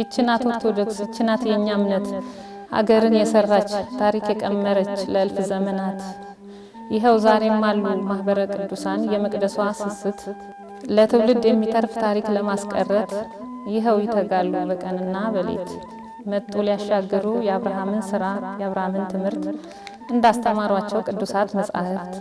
ይችናት ኦርቶዶክስ ይችናት የኛ እምነት ሀገርን የሰራች ታሪክ የቀመረች ለልፍ ዘመናት ይሄው ዛሬም አሉ ማህበረ ቅዱሳን የመቅደሷ ስስት ለትውልድ የሚተርፍ ታሪክ ለማስቀረት ይሄው ይተጋሉ በቀንና በሌት መጡ ሊያሻገሩ የአብርሃምን ሥራ የአብርሃምን ትምህርት እንዳስተማሯቸው ቅዱሳት መጻሕፍት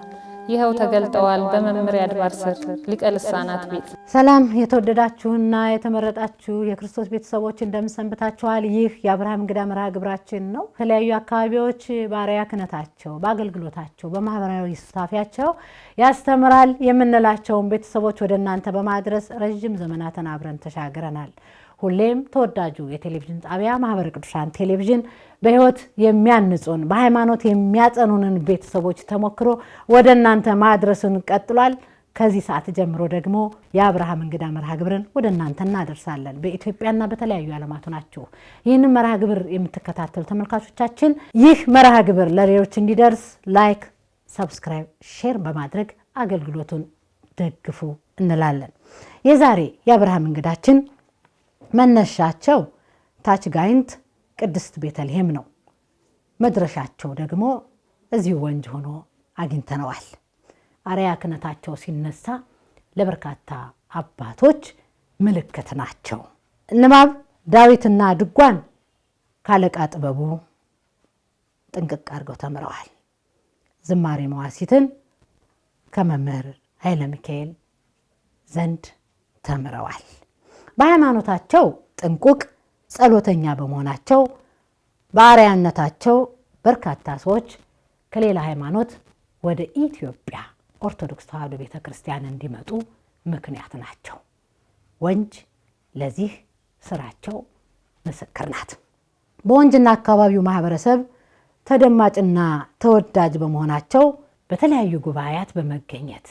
ይሄው ተገልጠዋል በመምሪያ አድባር ስር ሊቀ ልሳናት ቤት። ሰላም የተወደዳችሁና የተመረጣችሁ የክርስቶስ ቤተሰቦች እንደምሰንብታችኋል። ይህ የአብርሃም እንግዳ መርሃ ግብራችን ነው። የተለያዩ አካባቢዎች ባሪያ ክነታቸው በአገልግሎታቸው በማህበራዊ ስታፊያቸው ያስተምራል የምንላቸውን ቤተሰቦች ወደ እናንተ በማድረስ ረጅም ዘመናትን አብረን ተሻግረናል። ሁሌም ተወዳጁ የቴሌቪዥን ጣቢያ ማህበረ ቅዱሳን ቴሌቪዥን በህይወት የሚያንጹን በሃይማኖት የሚያጸኑንን ቤተሰቦች ተሞክሮ ወደ እናንተ ማድረሱን ቀጥሏል። ከዚህ ሰዓት ጀምሮ ደግሞ የአብርሃም እንግዳ መርሃ ግብርን ወደ እናንተ እናደርሳለን። በኢትዮጵያና በተለያዩ ዓለማት ናችሁ ይህንን መርሃ ግብር የምትከታተሉ ተመልካቾቻችን ይህ መርሃ ግብር ለሌሎች እንዲደርስ ላይክ፣ ሰብስክራይብ፣ ሼር በማድረግ አገልግሎቱን ደግፉ እንላለን። የዛሬ የአብርሃም እንግዳችን መነሻቸው ታች ጋይንት ቅድስት ቤተልሔም ነው። መድረሻቸው ደግሞ እዚሁ ወንጅ ሆኖ አግኝተነዋል። አርያ ክህነታቸው ሲነሳ ለበርካታ አባቶች ምልክት ናቸው። ንባብ ዳዊትና ድጓን ካለቃ ጥበቡ ጥንቅቅ አድርገው ተምረዋል። ዝማሬ መዋሲትን ከመምህር ኃይለ ሚካኤል ዘንድ ተምረዋል። በሃይማኖታቸው ጥንቁቅ ጸሎተኛ በመሆናቸው በአርያነታቸው በርካታ ሰዎች ከሌላ ሃይማኖት ወደ ኢትዮጵያ ኦርቶዶክስ ተዋሕዶ ቤተክርስቲያን እንዲመጡ ምክንያት ናቸው። ወንጅ ለዚህ ስራቸው ምስክር ናት። በወንጅና አካባቢው ማህበረሰብ ተደማጭና ተወዳጅ በመሆናቸው በተለያዩ ጉባኤያት በመገኘት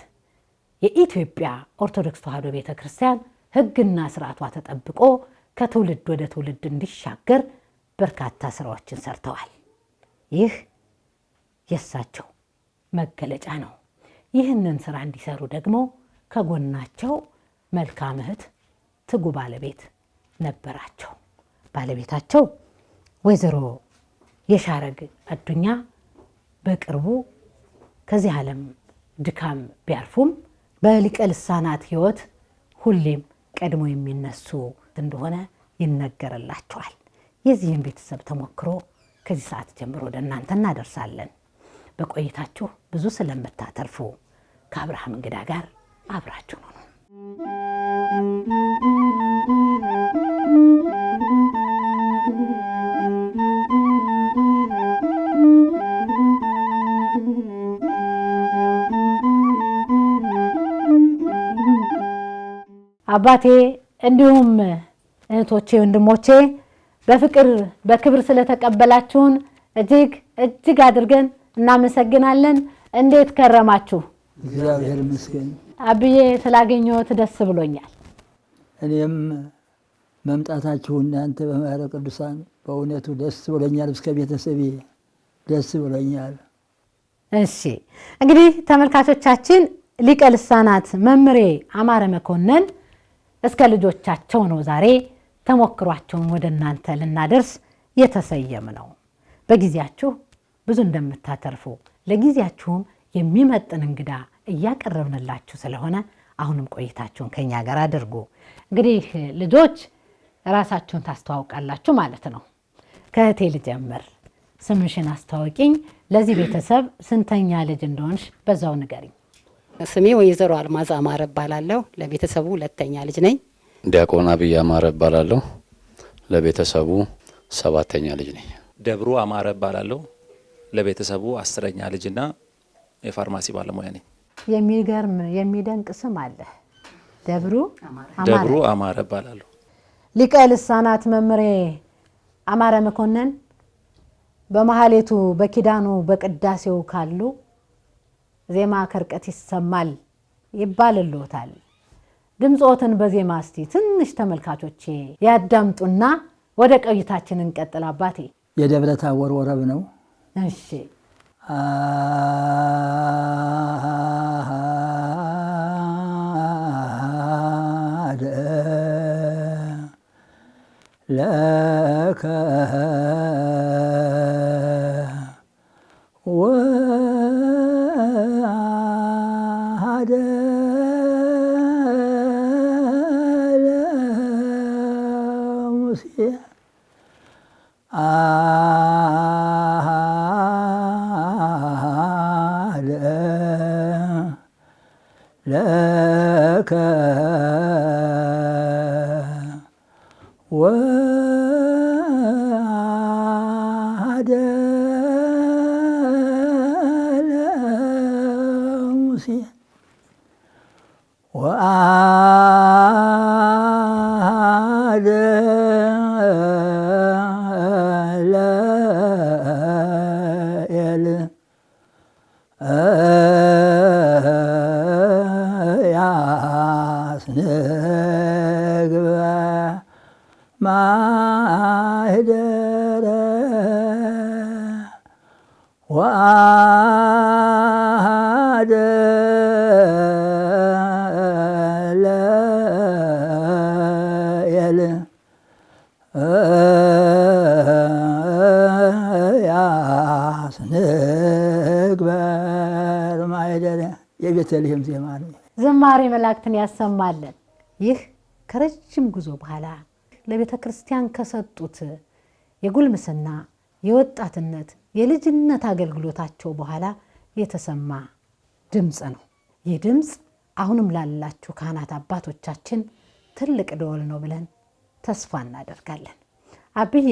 የኢትዮጵያ ኦርቶዶክስ ተዋሕዶ ቤተክርስቲያን ሕግና ስርዓቷ ተጠብቆ ከትውልድ ወደ ትውልድ እንዲሻገር በርካታ ስራዎችን ሰርተዋል። ይህ የሳቸው መገለጫ ነው። ይህንን ስራ እንዲሰሩ ደግሞ ከጎናቸው መልካም እህት ትጉ ባለቤት ነበራቸው። ባለቤታቸው ወይዘሮ የሻረግ አዱኛ በቅርቡ ከዚህ ዓለም ድካም ቢያርፉም በሊቀ ልሳናት ሕይወት ሁሌም ቀድሞ የሚነሱ እንደሆነ ይነገርላቸዋል። የዚህን ቤተሰብ ተሞክሮ ከዚህ ሰዓት ጀምሮ ወደ እናንተ እናደርሳለን። በቆይታችሁ ብዙ ስለምታተርፉ ከአብርሃም እንግዳ ጋር አብራችሁ ነው። አባቴ እንዲሁም እህቶቼ ወንድሞቼ በፍቅር በክብር ስለተቀበላችሁን እጅግ አድርገን እናመሰግናለን። እንዴት ከረማችሁ? እግዚአብሔር ይመስገን። አብዬ ስላገኘሁት ደስ ብሎኛል። እኔም መምጣታችሁ እናንተ በማህበረ ቅዱሳን በእውነቱ ደስ ብሎኛል። እስከ ቤተሰቤ ደስ ብሎኛል። እሺ እንግዲህ ተመልካቾቻችን ሊቀ ልሳናት መምሬ አማረ መኮንን እስከ ልጆቻቸው ነው ዛሬ ተሞክሯቸውን ወደ እናንተ ልናደርስ የተሰየም ነው። በጊዜያችሁ ብዙ እንደምታተርፉ ለጊዜያችሁም የሚመጥን እንግዳ እያቀረብንላችሁ ስለሆነ አሁንም ቆይታችሁን ከኛ ጋር አድርጉ። እንግዲህ ልጆች ራሳችሁን ታስተዋውቃላችሁ ማለት ነው። ከእህቴ ልጀምር። ስምሽን አስተዋውቂኝ። ለዚህ ቤተሰብ ስንተኛ ልጅ እንደሆንሽ በዛው ንገሪኝ። ስሜ ወይዘሮ አልማዝ አማረ እባላለሁ። ለቤተሰቡ ሁለተኛ ልጅ ነኝ። ዲያቆን አብይ አማረ እባላለሁ። ለቤተሰቡ ሰባተኛ ልጅ ነኝ። ደብሩ አማረ እባላለሁ። ለቤተሰቡ 10ኛ ልጅና የፋርማሲ ባለሙያ ነኝ። የሚገርም የሚደንቅ ስም አለ። ደብሩ አማረ እባላለሁ። ሊቀ ልሳናት መምሬ አማረ መኮንን በመሐሌቱ በኪዳኑ በቅዳሴው ካሉ ዜማ ከርቀት ይሰማል ይባልልዎታል። ድምጾትን በዜማ እስቲ ትንሽ ተመልካቾቼ ያዳምጡና ወደ ቆይታችን እንቀጥል። አባቴ የደብረ ታቦር ወረብ ነው። እሺ ለከ ወአሐደ ለሙሴ አሐደ ለከ ወአሐደ ለሙሴ ወአሐደ ያስንግበ ማኅደረ ወአሐደ ለኤል ያስንግበር ማኅደረ የቤተልሔም ዜማ ነው። ዝማሬ መላእክትን ያሰማልን። ይህ ከረጅም ጉዞ በኋላ ለቤተ ክርስቲያን ከሰጡት የጉልምስና የወጣትነት የልጅነት አገልግሎታቸው በኋላ የተሰማ ድምፅ ነው። ይህ ድምፅ አሁንም ላላችሁ ካህናት አባቶቻችን ትልቅ ደወል ነው ብለን ተስፋ እናደርጋለን። አብዬ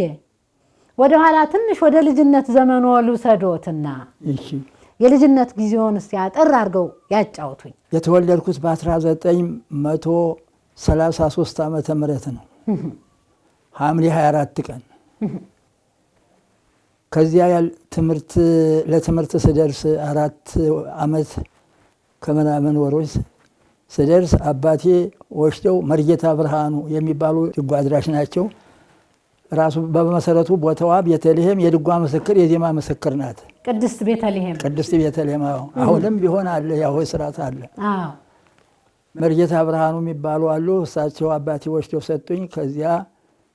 ወደ ኋላ ትንሽ ወደ ልጅነት ዘመኑ ልውሰዶትና እሺ የልጅነት ጊዜውን እስቲ አጠር አድርገው ያጫውቱኝ። የተወለድኩት በ1933 ዓመተ ምህረት ነው ሐምሌ 24 ቀን። ከዚያ ለትምህርት ስደርስ 4 ዓመት ከምናምን ወሮች ስደርስ አባቴ ወስደው መርጌታ ብርሃኑ የሚባሉ ድጓ አድራሽ ናቸው። ራሱ በመሰረቱ ቦታዋ ቤተልሔም የድጓ ምስክር የዜማ ምስክር ናት። ቅድስት ቤተልሔም አሁንም ቢሆን አለ፣ ያው ስርዓት አለ። መርጌታ ብርሃኑ የሚባሉ አሉ። እሳቸው አባቴ ወስደው ሰጡኝ። ከዚያ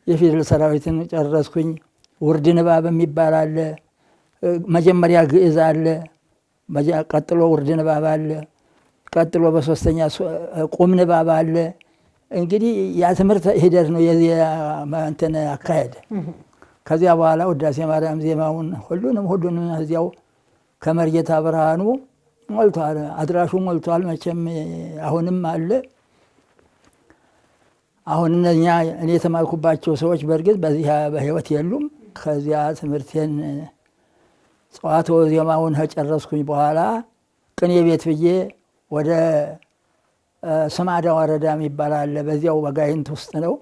የፊደል ሰራዊትን ጨረስኩኝ። ውርድ ንባብ የሚባል አለ። መጀመሪያ ግዕዝ አለ፣ ቀጥሎ ውርድ ንባብ አለ፣ ቀጥሎ በሶስተኛ ቁም ንባብ አለ። እንግዲህ ያ ትምህርት ሂደት ነው እንትን አካሄድ። ከዚያ በኋላ ውዳሴ ማርያም ዜማውን ሁሉንም እዚያው ከመርጌታ ብርሃኑ ሞልቷል፣ አድራሹ ሞልቷል። መቼም አሁንም አለ። አሁን እነኛ እኔ የተማርኩባቸው ሰዎች በእርግጥ በዚህ በህይወት የሉም። ከዚያ ትምህርቴን ጸዋትወ ዜማውን ከጨረስኩኝ በኋላ ቅኔ ቤት ብዬ ወደ ስማዳ ወረዳ የሚባል አለ። በዚያው በጋይንት ውስጥ ነው።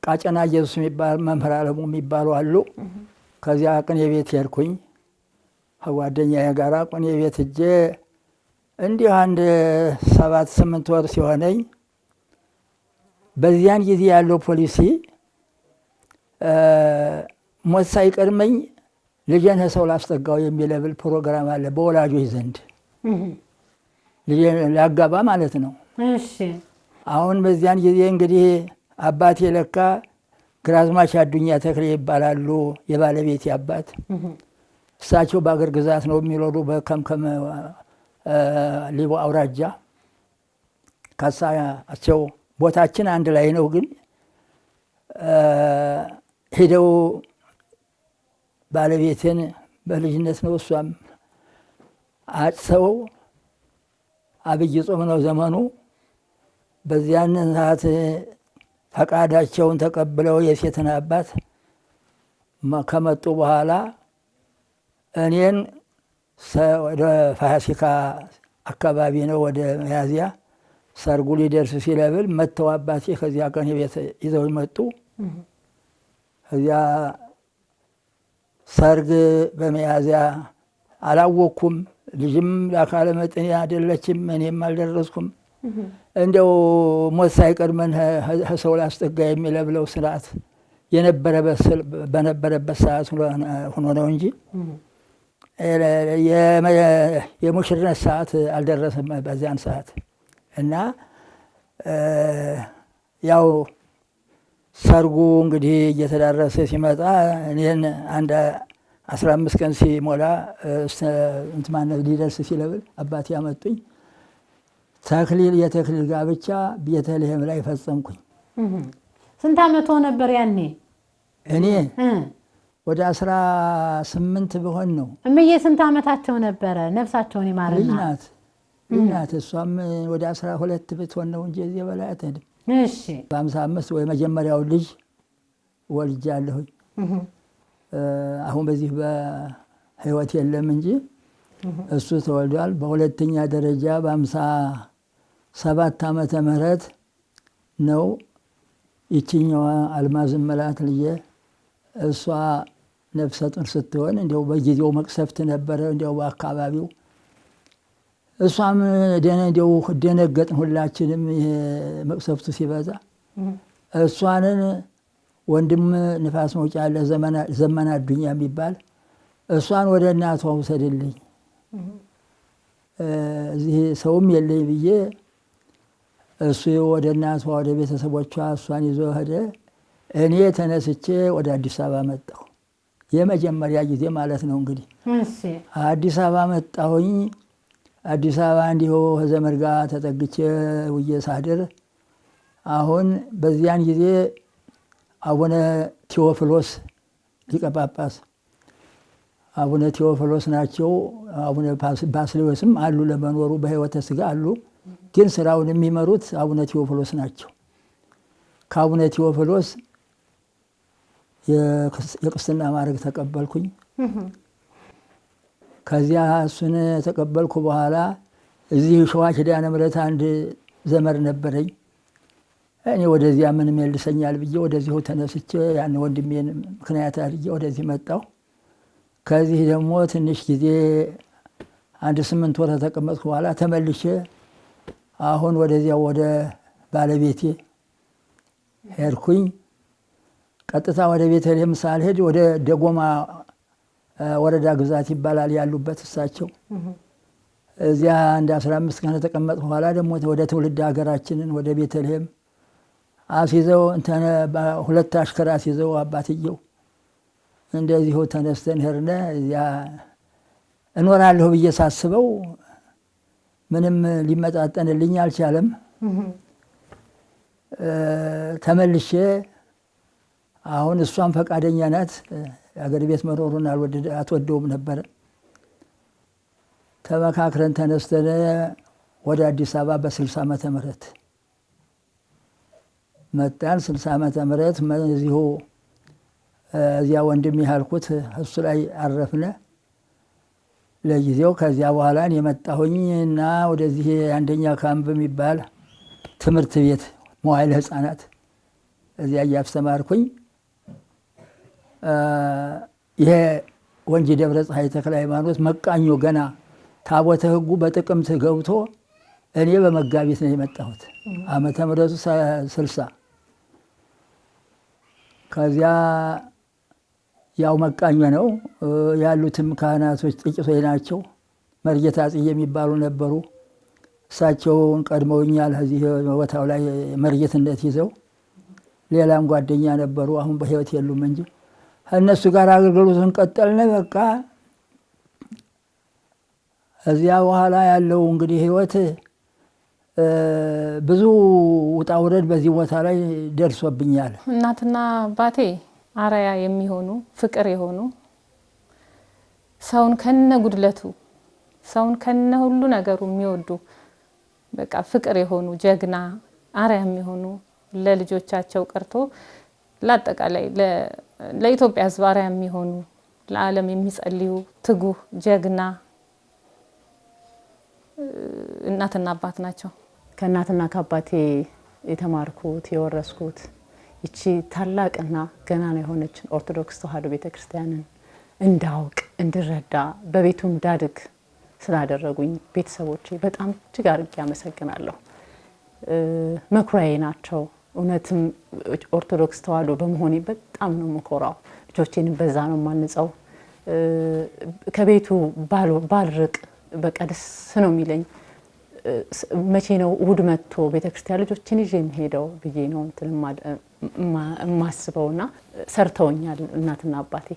ቃጨና ኢየሱስ የሚባል መምህር አለሙ የሚባሉ አሉ። ከዚያ ቅኔ ቤት ሄድኩኝ ከጓደኛዬ ጋር ቅኔ ቤት ሄጄ እንዲህ አንድ 7-8 ወር ሲሆነኝ በዚያን ጊዜ ያለው ፖሊሲ ሞት ሳይቀድመኝ ልጄን ሰው ላስጠጋው የሚለብል ፕሮግራም አለ በወላጆች ዘንድ ልጄን ላጋባ ማለት ነው። እሺ አሁን በዚያን ጊዜ እንግዲህ አባቴ ለካ ግራዝማች አዱኛ ተክሌ ይባላሉ፣ የባለቤቴ አባት። እሳቸው በአገር ግዛት ነው የሚኖሩ በከምከም ሊቦ አውራጃ። ከሳቸው ቦታችን አንድ ላይ ነው፣ ግን ሄደው ባለቤቴን በልጅነት ነው እሷም አጭሰው አብይ ጾም ነው ዘመኑ። በዚያን ሰዓት ፈቃዳቸውን ተቀብለው የሴትን አባት ከመጡ በኋላ እኔን ወደ ፋሲካ አካባቢ ነው ወደ ሚያዝያ ሰርጉ ሊደርስ ሲለብል መጥተው አባቴ ከዚያ ቀን ቤት ይዘው መጡ። ከዚያ ሰርግ በሚያዝያ አላወቅኩም። ልጅም ለአካለ መጠን አይደለችም፣ እኔም አልደረስኩም። እንደው ሞት ሳይቀድመን ሰው ላስጠጋ የሚለብለው ስርዓት በነበረበት ሰዓት ሆኖ ነው እንጂ የሙሽርነት ሰዓት አልደረሰም በዚያን ሰዓት። እና ያው ሰርጉ እንግዲህ እየተዳረሰ ሲመጣ እኔን አንድ 15 ቀን ሲሞላ እንትማነ ሊደርስ ሲለብል አባቴ ያመጡኝ የተክሊል ጋብቻ ቤተልሔም ላይ ፈጸምኩኝ። ስንት ዓመት ነበር ያኔ? እኔ ወደ 18 ብሆን ነው። እምዬ ስንት ዓመታቸው ነበረ? ነፍሳቸውን ይማርና። ልጅ ናት። እሷም ወደ 12 ብትሆን ነው እንጂ እዚህ በላይ አትሄድም። እሺ በ55 ወይ መጀመሪያው ልጅ ወልጃለሁኝ። አሁን በዚህ በህይወት የለም እንጂ እሱ ተወልዷል። በሁለተኛ ደረጃ በ57 ዓመተ ምህረት ነው ይችኛዋ አልማዝ መላት ልጄ እሷ ነፍሰ ጡር ስትሆን እንዲያው በጊዜው መቅሰፍት ነበረ እንዲያው በአካባቢው እሷም እንዲያው ደነገጥን ሁላችንም መቅሰፍቱ ሲበዛ። እሷንን ወንድም ንፋስ መውጫ ያለ ዘመን አዱኛ የሚባል እሷን ወደ እናቷ ውሰድልኝ እዚህ ሰውም የለኝ ብዬ እሱ ወደ እናቷ ወደ ቤተሰቦቿ እሷን ይዞ ሄደ። እኔ ተነስቼ ወደ አዲስ አበባ መጣሁ። የመጀመሪያ ጊዜ ማለት ነው እንግዲህ አዲስ አበባ መጣሁኝ። አዲስ አበባ እንዲሁ ከዘመድ ጋር ተጠግቼ ውዬ ሳድር አሁን በዚያን ጊዜ አቡነ ቴዎፍሎስ ሊቀ ጳጳስ አቡነ ቴዎፍሎስ ናቸው። አቡነ ባስልዮስም አሉ ለመኖሩ በሕይወተ ሥጋ አሉ፣ ግን ስራውን የሚመሩት አቡነ ቴዎፍሎስ ናቸው። ከአቡነ ቴዎፍሎስ የቅስና ማዕረግ ተቀበልኩኝ። ከዚያ እሱን ተቀበልኩ በኋላ እዚህ ሸዋ ኪዳነ ምሕረት አንድ ዘመድ ነበረኝ። እኔ ወደዚያ ምንም ይልሰኛል ብዬ ወደዚሁ ተነስቼ ያን ወንድሜን ምክንያት አድርጌ ወደዚህ መጣሁ። ከዚህ ደግሞ ትንሽ ጊዜ አንድ 8 ወር ተቀመጥኩ በኋላ ተመልሼ አሁን ወደዚያ ወደ ባለቤቴ ሄድኩኝ። ቀጥታ ወደ ቤተልሔም ሳልሄድ ወደ ደጎማ ወረዳ ግዛት ይባላል ያሉበት እሳቸው እዚያ አንድ 15 ቀን ተቀመጥኩ በኋላ ደግሞ ወደ ትውልድ ሀገራችንን ወደ ቤተልሔም አስይዘው ሁለት አሽከር አስይዘው አባትየው እንደዚሁ ተነስተን ሄድን። እዚያ እኖራለሁ ብዬ ሳስበው ምንም ሊመጣጠንልኝ አልቻለም። ተመልሼ አሁን እሷም ፈቃደኛ ናት። የአገር ቤት መኖሩን አትወደውም ነበረ። ተመካክረን ተነስተን ወደ አዲስ አበባ በ60 ዓመተ ምህረት መጣን። 60 ዓመተ ምህረት እዚሁ እዚያ ወንድም ያልኩት እሱ ላይ አረፍነ ለጊዜው። ከዚያ በኋላ የመጣሁኝ እና ወደዚህ አንደኛ ካምፕ የሚባል ትምህርት ቤት መዋዕለ ሕፃናት እዚያ እያስተማርኩኝ ይሄ ወንጂ ደብረ ፀሐይ ተክለ ሃይማኖት መቃኞ ገና ታቦተ ሕጉ በጥቅምት ገብቶ እኔ በመጋቢት ነው የመጣሁት ዓመተ ምህረቱ 60። ከዚያ ያው መቃኞ ነው ያሉትም ካህናቶች ጥቂቶች ናቸው። መርጌታ ጽዬ የሚባሉ ነበሩ። እሳቸውን ቀድመውኛል እዚህ ቦታው ላይ መርጌትነት ይዘው። ሌላም ጓደኛ ነበሩ፣ አሁን በሕይወት የሉም እንጂ እነሱ ጋር አገልግሎቱን ቀጠልን። በቃ እዚያ በኋላ ያለው እንግዲህ ሕይወት ብዙ ውጣ ውረድ በዚህ ቦታ ላይ ደርሶብኛል። እናትና አባቴ አራያ የሚሆኑ ፍቅር የሆኑ ሰውን ከነ ጉድለቱ ሰውን ከነ ሁሉ ነገሩ የሚወዱ በቃ ፍቅር የሆኑ ጀግና አራያ የሚሆኑ ለልጆቻቸው ቀርቶ ለአጠቃላይ ለኢትዮጵያ ሕዝብ አራያ የሚሆኑ ለዓለም የሚጸልዩ ትጉህ ጀግና እናትና አባት ናቸው። ከእናትና ከአባቴ የተማርኩት የወረስኩት ይቺ ታላቅና ገናና የሆነች ኦርቶዶክስ ተዋሕዶ ቤተክርስቲያንን እንዳውቅ እንድረዳ በቤቱ እንዳድግ ስላደረጉኝ ቤተሰቦቼ በጣም እጅግ አድርጌ አመሰግናለሁ። መኩሪያዬ ናቸው። እውነትም ኦርቶዶክስ ተዋሕዶ በመሆኔ በጣም ነው የምኮራው። ልጆቼን በዛ ነው የማንጸው። ከቤቱ ባልርቅ በቃ ደስ ነው የሚለኝ። መቼ ነው እሑድ መጥቶ ቤተክርስቲያን ልጆችን ይዤ የምሄደው ብዬ ነው ማስበውና ሰርተውኛል እናትና አባቴ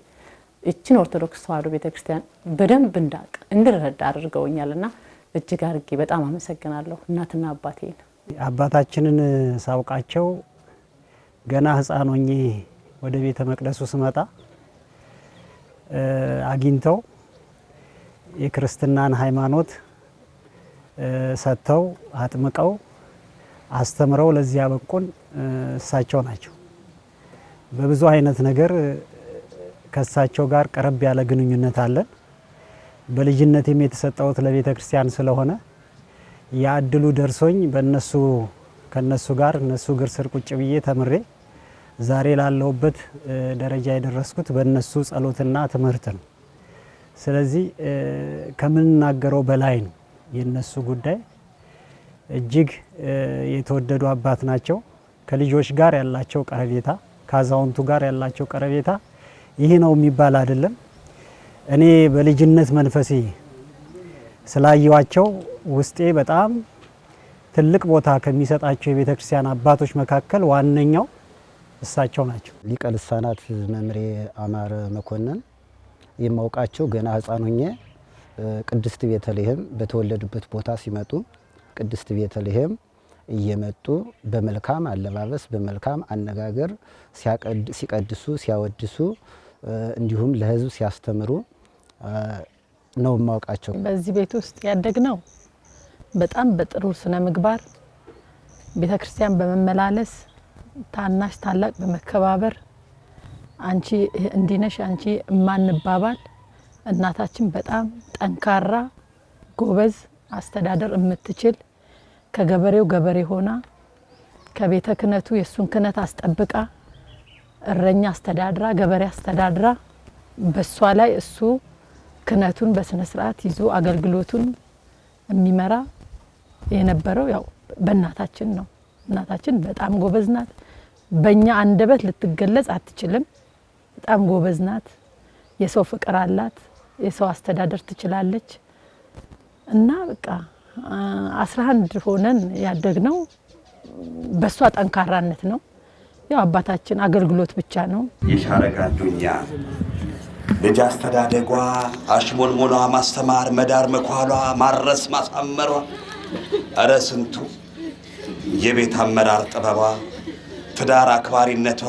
እቺን ኦርቶዶክስ ተዋሕዶ ቤተክርስቲያን በደንብ እንዳቅ እንድረዳ አድርገውኛልና እጅግ አርጌ በጣም አመሰግናለሁ እናትና አባቴን። አባታችንን ሳውቃቸው ገና ሕፃን ሆኜ ወደ ቤተ መቅደሱ ስመጣ አግኝተው የክርስትናን ሃይማኖት ሰጥተው አጥምቀው አስተምረው ለዚያ በቁን እሳቸው ናቸው። በብዙ አይነት ነገር ከእሳቸው ጋር ቀረብ ያለ ግንኙነት አለን። በልጅነቴም የተሰጠሁት ለቤተ ክርስቲያን ስለሆነ ያ እድሉ ደርሶኝ ከነሱ ጋር እነሱ እግር ስር ቁጭ ብዬ ተምሬ ዛሬ ላለሁበት ደረጃ የደረስኩት በእነሱ ጸሎትና ትምህርት ነው። ስለዚህ ከምንናገረው በላይ ነው የነሱ ጉዳይ። እጅግ የተወደዱ አባት ናቸው። ከልጆች ጋር ያላቸው ቀረቤታ፣ ከአዛውንቱ ጋር ያላቸው ቀረቤታ ይህ ነው የሚባል አይደለም። እኔ በልጅነት መንፈሴ ስላየዋቸው ውስጤ በጣም ትልቅ ቦታ ከሚሰጣቸው የቤተ ክርስቲያን አባቶች መካከል ዋነኛው እሳቸው ናቸው። ሊቀ ልሳናት መምሬ አማረ መኮንን የማውቃቸው ገና ሕፃን ሆኜ ቅድስት ቤተልሔም በተወለዱበት ቦታ ሲመጡ ቅድስት ቤተልሔም እየመጡ በመልካም አለባበስ በመልካም አነጋገር ሲቀድሱ ሲያወድሱ እንዲሁም ለሕዝብ ሲያስተምሩ ነው የማውቃቸው። በዚህ ቤት ውስጥ ያደግነው በጣም በጥሩ ስነ ምግባር ቤተክርስቲያን በመመላለስ ታናሽ ታላቅ በመከባበር አንቺ እንዲነሽ አንቺ ማንባባል እናታችን በጣም ጠንካራ ጎበዝ አስተዳደር የምትችል ከገበሬው ገበሬ ሆና ከቤተ ክህነቱ የሱን ክህነት አስጠብቃ እረኛ አስተዳድራ ገበሬ አስተዳድራ በሷ ላይ እሱ ክህነቱን በስነ ስርዓት ይዞ አገልግሎቱን የሚመራ የነበረው ያው በእናታችን ነው። እናታችን በጣም ጎበዝ ናት። በእኛ አንደበት ልትገለጽ አትችልም። በጣም ጎበዝ ናት። የሰው ፍቅር አላት። የሰው አስተዳደር ትችላለች። እና በቃ 11 ሆነን ያደግነው በሷ ጠንካራነት ነው። ያው አባታችን አገልግሎት ብቻ ነው። የሻረጋ አዱኛ ልጅ አስተዳደጓ አሽሞንሞኗ ማስተማር መዳር መኳሏ ማረስ ማሳመሯ እረ ስንቱ የቤት አመራር ጥበቧ ትዳር አክባሪነቷ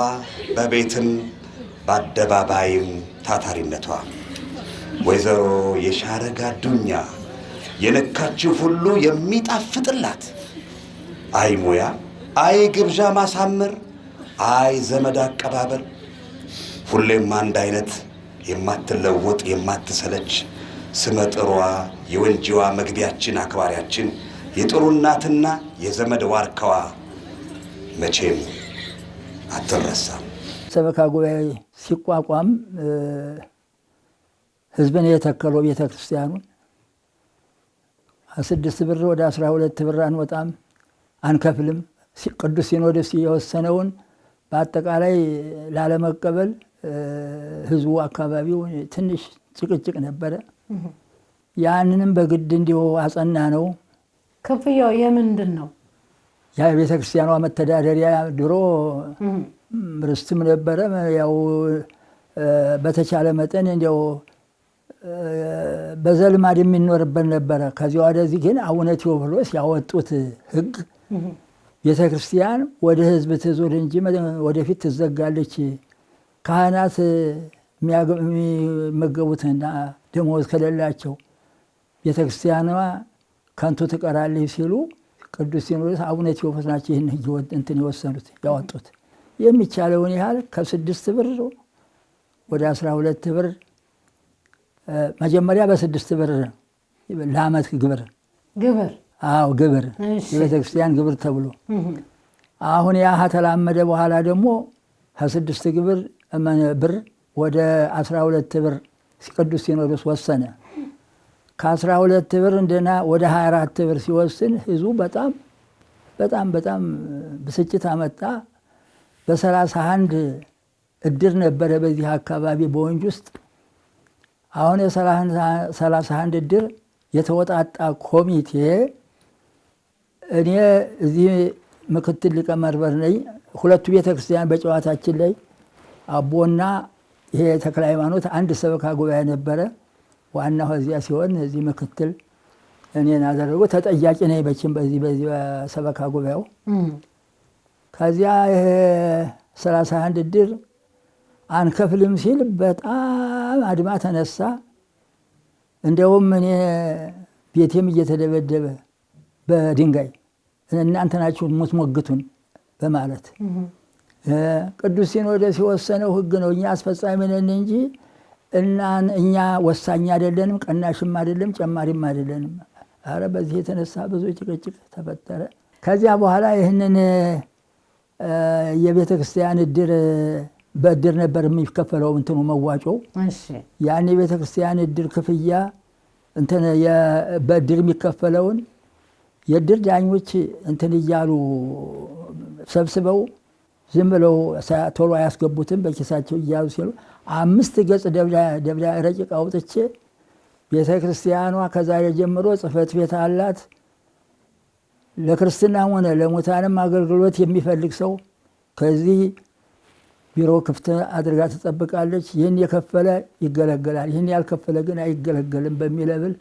በቤትም በአደባባይም ታታሪነቷ ወይዘሮ የሻረጋ አዱኛ የነካችው ሁሉ የሚጣፍጥላት አይ ሙያ አይ ግብዣ ማሳመር አይ ዘመድ አቀባበል ሁሌም አንድ አይነት የማትለወጥ የማትሰለች ስመጥሯ የወንጂዋ መግቢያችን አክባሪያችን የጥሩ እናትና የዘመድ ዋርካዋ መቼም አትረሳም። ሰበካ ጉባኤ ሲቋቋም ህዝብን የተከለው ቤተ ክርስቲያኑን 6 ብር ወደ 12 ብር አንወጣም አንከፍልም ቅዱስ ሲኖዶስ የወሰነውን በአጠቃላይ ላለመቀበል ህዝቡ አካባቢው ትንሽ ጭቅጭቅ ነበረ። ያንንም በግድ እንዲሁ አጸና ነው። ክፍያው የምንድን ነው? ያ ቤተ ክርስቲያኗ መተዳደሪያ ድሮ ርስትም ነበረ። ያው በተቻለ መጠን እንዲያው በዘልማድ የሚኖርበት ነበረ። ከዚያ ወደዚህ ግን አቡነ ቴዎፍሎስ ያወጡት ህግ ቤተ ክርስቲያን ወደ ህዝብ ትዙር እንጂ ወደፊት ትዘጋለች፣ ካህናት የሚመገቡትና ደሞዝ ከሌላቸው ቤተ ክርስቲያኗ ከንቱ ትቀራለች ሲሉ ቅዱስ ሲኖዶስ አቡነ ቴዎፍሎስ ናቸው ይህን ህግ እንትን የወሰኑት ያወጡት። የሚቻለውን ያህል ከ6 ብር ወደ 12 ብር መጀመሪያ በ6 ብር ለዓመት ግብር አዎ ግብር የቤተ ክርስቲያን ግብር ተብሎ አሁን ያ ተላመደ። በኋላ ደግሞ ከ6 ብር ወደ 12 ብር ቅዱስ ሲኖዶስ ወሰነ። ከ12 ብር እንደና ወደ 24 ብር ሲወስን ህዝቡ በጣም በጣም በጣም ብስጭት አመጣ። በ31 እድር ነበረ በዚህ አካባቢ በወንጅ ውስጥ። አሁን የ31 እድር የተወጣጣ ኮሚቴ እኔ እዚህ ምክትል ሊቀመንበር ነኝ። ሁለቱ ቤተክርስቲያን በጨዋታችን ላይ አቦና ይሄ ተክለ ሃይማኖት አንድ ሰበካ ጉባኤ ነበረ። ዋናው እዚያ ሲሆን እዚህ ምክትል እኔን አደረጉ። ተጠያቂ ነኝ በችም በዚህ በሰበካ ጉባኤው። ከዚያ 31 እድር አንከፍልም ሲል በጣም አድማ ተነሳ። እንደውም እኔ ቤቴም እየተደበደበ በድንጋይ እናንተ ናችሁ የምትሞግቱን በማለት ቅዱስ ሲኖዶስ የወሰነው ሕግ ነው፣ እኛ አስፈጻሚ ነን እንጂ እኛ ወሳኝ አይደለንም፣ ቀናሽም አይደለም፣ ጨማሪም አይደለንም። አረ በዚህ የተነሳ ብዙ ጭቅጭቅ ተፈጠረ። ከዚያ በኋላ ይህንን የቤተ ክርስቲያን እድር በእድር ነበር የሚከፈለው እንትኑ መዋጮው። ያን የቤተ ክርስቲያን እድር ክፍያ እንትን በእድር የሚከፈለውን የእድር ዳኞች እንትን እያሉ ሰብስበው ዝም ብለው ቶሎ አያስገቡትም በኪሳቸው እያሉ ሲሉ 5 ገጽ ደብዳ ረቂቅ አውጥቼ ቤተ ክርስቲያኗ ከዛሬ ጀምሮ ጽሕፈት ቤት አላት፣ ለክርስትናም ሆነ ለሙታንም አገልግሎት የሚፈልግ ሰው ከዚህ ቢሮ ክፍት አድርጋ ትጠብቃለች። ይህን የከፈለ ይገለገላል፣ ይህን ያልከፈለ ግን አይገለገልም በሚለብል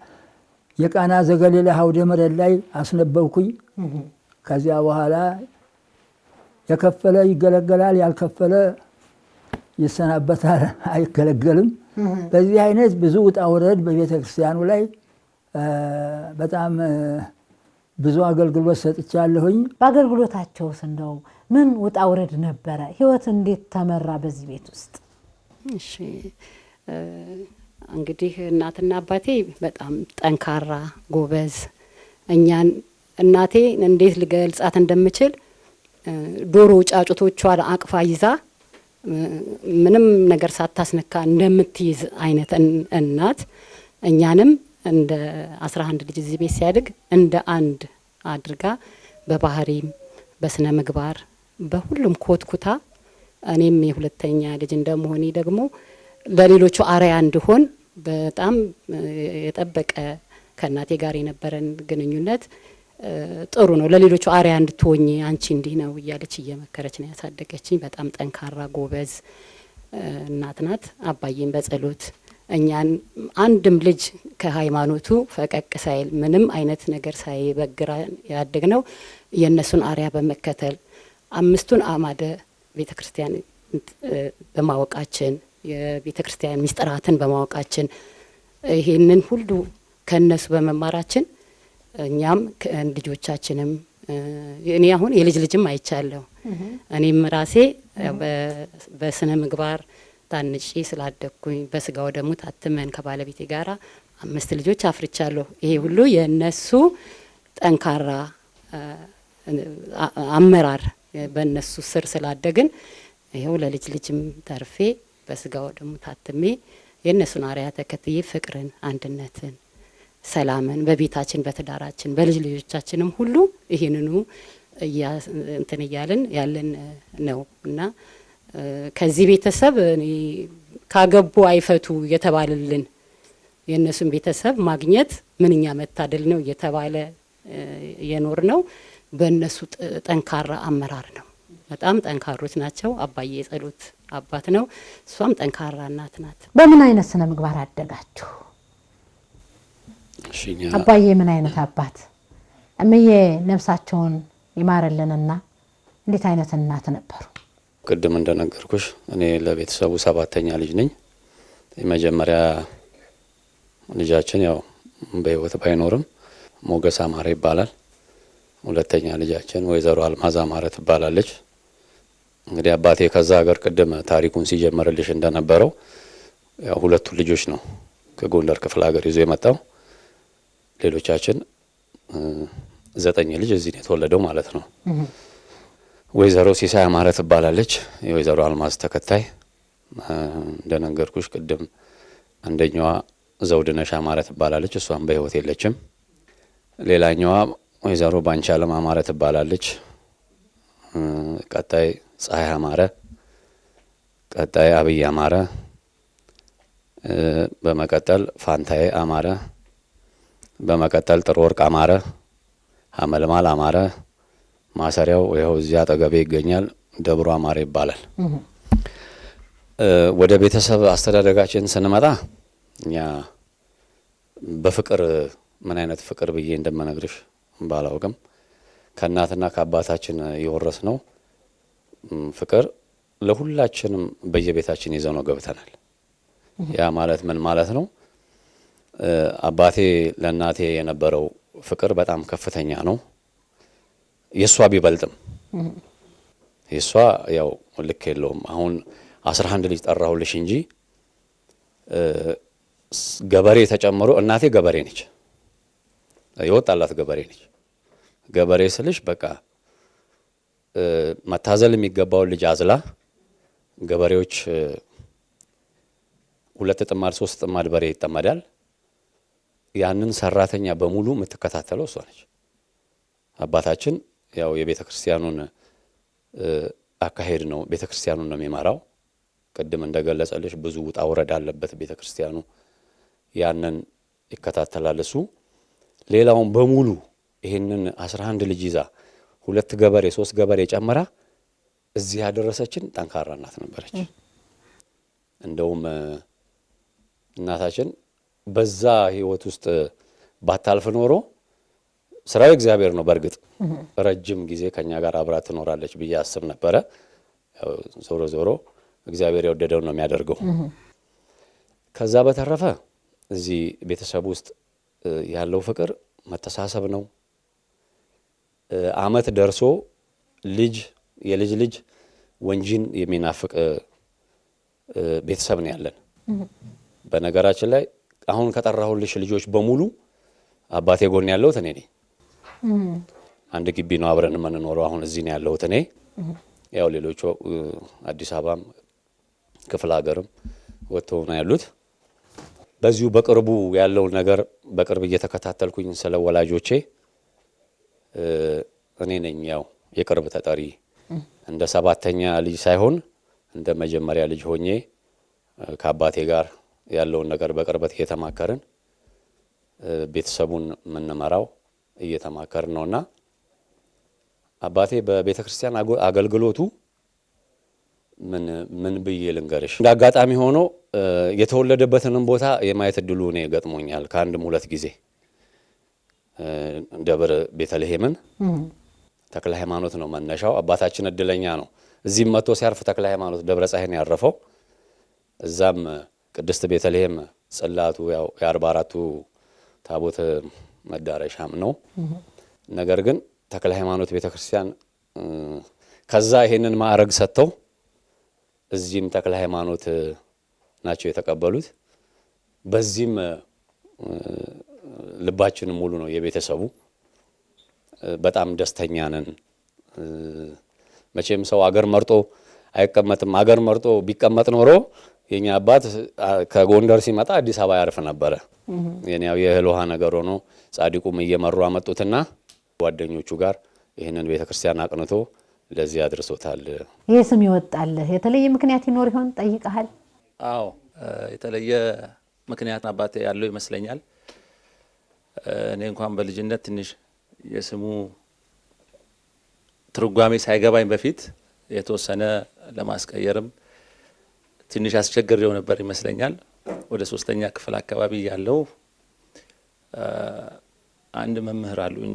የቃና ዘገሊላ ሐውደ ምሕረት ላይ አስነበብኩኝ። ከዚያ በኋላ የከፈለ ይገለገላል፣ ያልከፈለ ይሰናበታል፣ አይገለገልም። በዚህ አይነት ብዙ ውጣ ውረድ በቤተ ክርስቲያኑ ላይ በጣም ብዙ አገልግሎት ሰጥቻለሁኝ። በአገልግሎታቸውስ እንደው ምን ውጣ ውረድ ነበረ? ህይወት እንዴት ተመራ በዚህ ቤት ውስጥ? እሺ እንግዲህ እናትና አባቴ በጣም ጠንካራ ጎበዝ፣ እኛን እናቴ እንዴት ልገልጻት እንደምችል ዶሮ ጫጩቶቿን አቅፋ ይዛ ምንም ነገር ሳታስነካ እንደምትይዝ አይነት እናት እኛንም እንደ 11 ልጅ እዚህ ቤት ሲያድግ እንደ አንድ አድርጋ በባህሪም በስነ ምግባር በሁሉም ኮትኩታ እኔም የሁለተኛ ልጅ እንደመሆኔ ደግሞ ለሌሎቹ አርአያ እንድሆን በጣም የጠበቀ ከእናቴ ጋር የነበረን ግንኙነት ጥሩ ነው። ለሌሎቹ አርአያ እንድትሆኚ አንቺ እንዲህ ነው እያለች እየመከረች ነው ያሳደገችኝ። በጣም ጠንካራ ጎበዝ እናት ናት። አባዬን በጸሎት እኛን አንድም ልጅ ከሃይማኖቱ ፈቀቅ ሳይል ምንም አይነት ነገር ሳይበግራ ያደግነው የእነሱን አርአያ በመከተል 5ቱን አዕማደ ቤተ ክርስቲያን በማወቃችን የቤተ ክርስቲያን ሚስጥራትን በማወቃችን ይሄንን ሁሉ ከነሱ በመማራችን እኛም ልጆቻችንም እኔ አሁን የልጅ ልጅም አይቻለሁ። እኔም ራሴ በስነ ምግባር ታንጪ ስላደግኩኝ በስጋው ደግሞ ታትመን ከባለቤቴ ጋራ 5 ልጆች አፍርቻለሁ። ይሄ ሁሉ የነሱ ጠንካራ አመራር በእነሱ ስር ስላደግን ይሄው ለልጅ ልጅም ተርፌ በስጋው ደግሞ ታትሜ የእነሱን አርአያ ተከትዬ ፍቅርን፣ አንድነትን፣ ሰላምን በቤታችን በትዳራችን በልጅ ልጆቻችንም ሁሉ ይሄንኑ እንትን እያልን ያለን ነው እና ከዚህ ቤተሰብ ካገቡ አይፈቱ የተባለልን የእነሱን ቤተሰብ ማግኘት ምንኛ መታደል ነው እየተባለ የኖር ነው። በእነሱ ጠንካራ አመራር ነው። በጣም ጠንካሮች ናቸው። አባዬ የጸሎት አባት ነው፣ እሷም ጠንካራ እናት ናት። በምን አይነት ስነ ምግባር አደጋችሁ? አባዬ ምን አይነት አባት፣ እምዬ ነፍሳቸውን ይማረልንና እንዴት አይነት እናት ነበሩ? ቅድም እንደነገርኩሽ እኔ ለቤተሰቡ 7ኛ ልጅ ነኝ። የመጀመሪያ ልጃችን ያው በህይወት ባይኖርም ሞገስ አማረ ይባላል። ሁለተኛ ልጃችን ወይዘሮ አልማዝ አማረ ትባላለች። እንግዲህ አባቴ ከዛ ሀገር ቅድም ታሪኩን ሲጀምርልሽ እንደነበረው ያው 2 ልጆች ነው ከጎንደር ክፍለ ሀገር ይዞ የመጣው። ሌሎቻችን 9 ልጅ እዚህ ነው የተወለደው ማለት ነው። ወይዘሮ ሲሳይ አማረ ትባላለች፣ የወይዘሮ አልማዝ ተከታይ። እንደነገርኩሽ ቅድም አንደኛዋ ዘውድነሽ አማረ ትባላለች፣ እሷም በህይወት የለችም። ሌላኛዋ ወይዘሮ ባንቻለም አማረ ትባላለች። ቀጣይ ፀሐይ አማረ፣ ቀጣይ አብይ አማረ፣ በመቀጠል ፋንታዬ አማረ፣ በመቀጠል ጥሩ ወርቅ አማረ፣ አመልማል አማረ፣ ማሰሪያው ይኸው እዚህ አጠገቤ ይገኛል። ደብሩ አማረ ይባላል። ወደ ቤተሰብ አስተዳደጋችን ስንመጣ እኛ በፍቅር ምን አይነት ፍቅር ብዬ እንደምነግርሽ ባላውቅም ከእናትና ከአባታችን የወረስነው ፍቅር ለሁላችንም በየቤታችን ይዘነው ገብተናል። ያ ማለት ምን ማለት ነው? አባቴ ለእናቴ የነበረው ፍቅር በጣም ከፍተኛ ነው። የሷ ቢበልጥም የሷ ያው ልክ የለውም። አሁን 11 ልጅ ጠራሁልሽ እንጂ ገበሬ ተጨምሮ እናቴ ገበሬ ነች፣ የወጣላት ገበሬ ነች። ገበሬ ስልሽ በቃ መታዘል የሚገባውን ልጅ አዝላ ገበሬዎች 2 ጥማድ 3 ጥማድ በሬ ይጠመዳል። ያንን ሰራተኛ በሙሉ የምትከታተለው እሷ ነች። አባታችን ያው የቤተ ክርስቲያኑን አካሄድ ነው፣ ቤተ ክርስቲያኑን ነው የሚመራው። ቅድም እንደገለጸልሽ ብዙ ውጣ ውረድ አለበት ቤተ ክርስቲያኑ። ያንን ይከታተላል እሱ። ሌላውን በሙሉ ይሄንን 11 ልጅ ይዛ 2 ገበሬ 3 ገበሬ ጨምራ እዚህ ያደረሰችን ጠንካራ እናት ነበረች። እንደውም እናታችን በዛ ህይወት ውስጥ ባታልፍ ኖሮ ስራው እግዚአብሔር ነው። በርግጥ ረጅም ጊዜ ከኛ ጋር አብራ ትኖራለች ብዬ አስብ ነበረ። ዞሮ ዞሮ እግዚአብሔር የወደደው ነው የሚያደርገው። ከዛ በተረፈ እዚህ ቤተሰብ ውስጥ ያለው ፍቅር መተሳሰብ ነው። አመት ደርሶ የልጅ ልጅ ወንጂን የሚናፍቅ ቤተሰብ ነው ያለን። በነገራችን ላይ አሁን ከጠራሁልሽ ልጆች በሙሉ አባቴ ጎን ያለሁት እኔ ነኝ። አንድ ግቢ ነው አብረን የምንኖረው። አሁን እዚህ ነው ያለሁት እኔ። ያው ሌሎቹ አዲስ አበባም ክፍለ ሀገርም ወጥተው ነው ያሉት። በዚሁ በቅርቡ ያለውን ነገር በቅርብ እየተከታተልኩኝ ስለ ወላጆቼ እኔ ነኝ ያው የቅርብ ተጠሪ። እንደ 7ኛ ልጅ ሳይሆን እንደ መጀመሪያ ልጅ ሆኜ ከአባቴ ጋር ያለውን ነገር በቅርበት እየተማከርን ቤተሰቡን የምንመራው እየተማከርን ነውና አባቴ በቤተ ክርስቲያን አገልግሎቱ ምን ብዬ ልንገርሽ፣ እንዳጋጣሚ ሆኖ የተወለደበትንም ቦታ የማየት እድሉ እኔ ገጥሞኛል ከአንድም 2 ጊዜ። ደብረ ቤተልሔምን ተክለ ሃይማኖት ነው መነሻው። አባታችን እድለኛ ነው። እዚህም መጥቶ ሲያርፍ ተክለ ሃይማኖት ደብረ ፀሐይን ያረፈው። እዛም ቅድስት ቤተልሔም ጽላቱ ያው የ44ቱ ታቦት መዳረሻም ነው። ነገር ግን ተክለ ሃይማኖት ቤተክርስቲያን ከዛ ይሄንን ማዕረግ ሰጥተው እዚህም ተክለ ሃይማኖት ናቸው የተቀበሉት። በዚህም ልባችን ሙሉ ነው የቤተሰቡ። በጣም ደስተኛ ነን። መቼም ሰው አገር መርጦ አይቀመጥም። አገር መርጦ ቢቀመጥ ኖሮ የኛ አባት ከጎንደር ሲመጣ አዲስ አበባ ያርፍ ነበረ። የኛው የእህል ውሃ ነገር ሆኖ ጻድቁም እየመሩ አመጡትና ጓደኞቹ ጋር ይህንን ቤተክርስቲያን አቅንቶ ለዚህ አድርሶታል። ይህ ስም ይወጣልህ የተለየ ምክንያት ይኖር ይሆን ጠይቀሃል? አዎ የተለየ ምክንያት አባቴ ያለው ይመስለኛል። እኔ እንኳን በልጅነት ትንሽ የስሙ ትርጓሜ ሳይገባኝ በፊት የተወሰነ ለማስቀየርም ትንሽ አስቸግሬው ነበር ይመስለኛል። ወደ 3ኛ ክፍል አካባቢ ያለው አንድ መምህር አሉኝ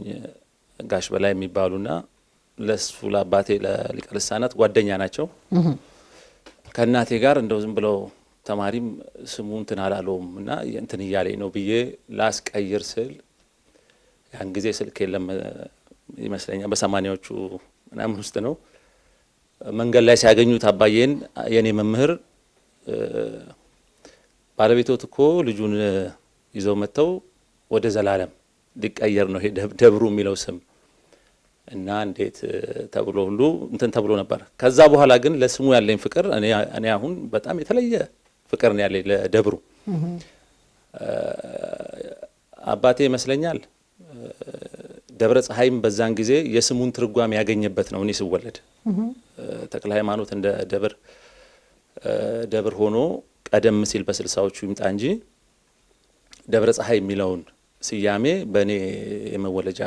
ጋሽ በላይ የሚባሉና ለሱ ለአባቴ ለሊቀ ልሳናት ጓደኛ ናቸው። ከእናቴ ጋር እንደው ዝም ብለው ተማሪም ስሙ እንትን አላለውም እና እንትን እያለኝ ነው ብዬ ላስቀይር ስል ያን ጊዜ ስልክ የለም ይመስለኛል። በ80ዎቹ ምናምን ውስጥ ነው። መንገድ ላይ ሲያገኙት አባዬን የኔ መምህር ባለቤቶት እኮ ልጁን ይዘው መጥተው ወደ ዘላለም ሊቀየር ነው ደብሩ የሚለው ስም እና እንዴት ተብሎ ሁሉ እንትን ተብሎ ነበር። ከዛ በኋላ ግን ለስሙ ያለኝ ፍቅር እኔ አሁን በጣም የተለየ ፍቅር ነው ያለኝ ለደብሩ። አባቴ ይመስለኛል ደብረ ፀሐይም በዛን ጊዜ የስሙን ትርጓሜ ያገኘበት ነው። እኔ ስወለድ ተክለ ሃይማኖት እንደ ደብር ሆኖ ቀደም ሲል በ60ዎቹ ይምጣ እንጂ ደብረ ፀሐይ የሚለውን ስያሜ በእኔ የመወለጃ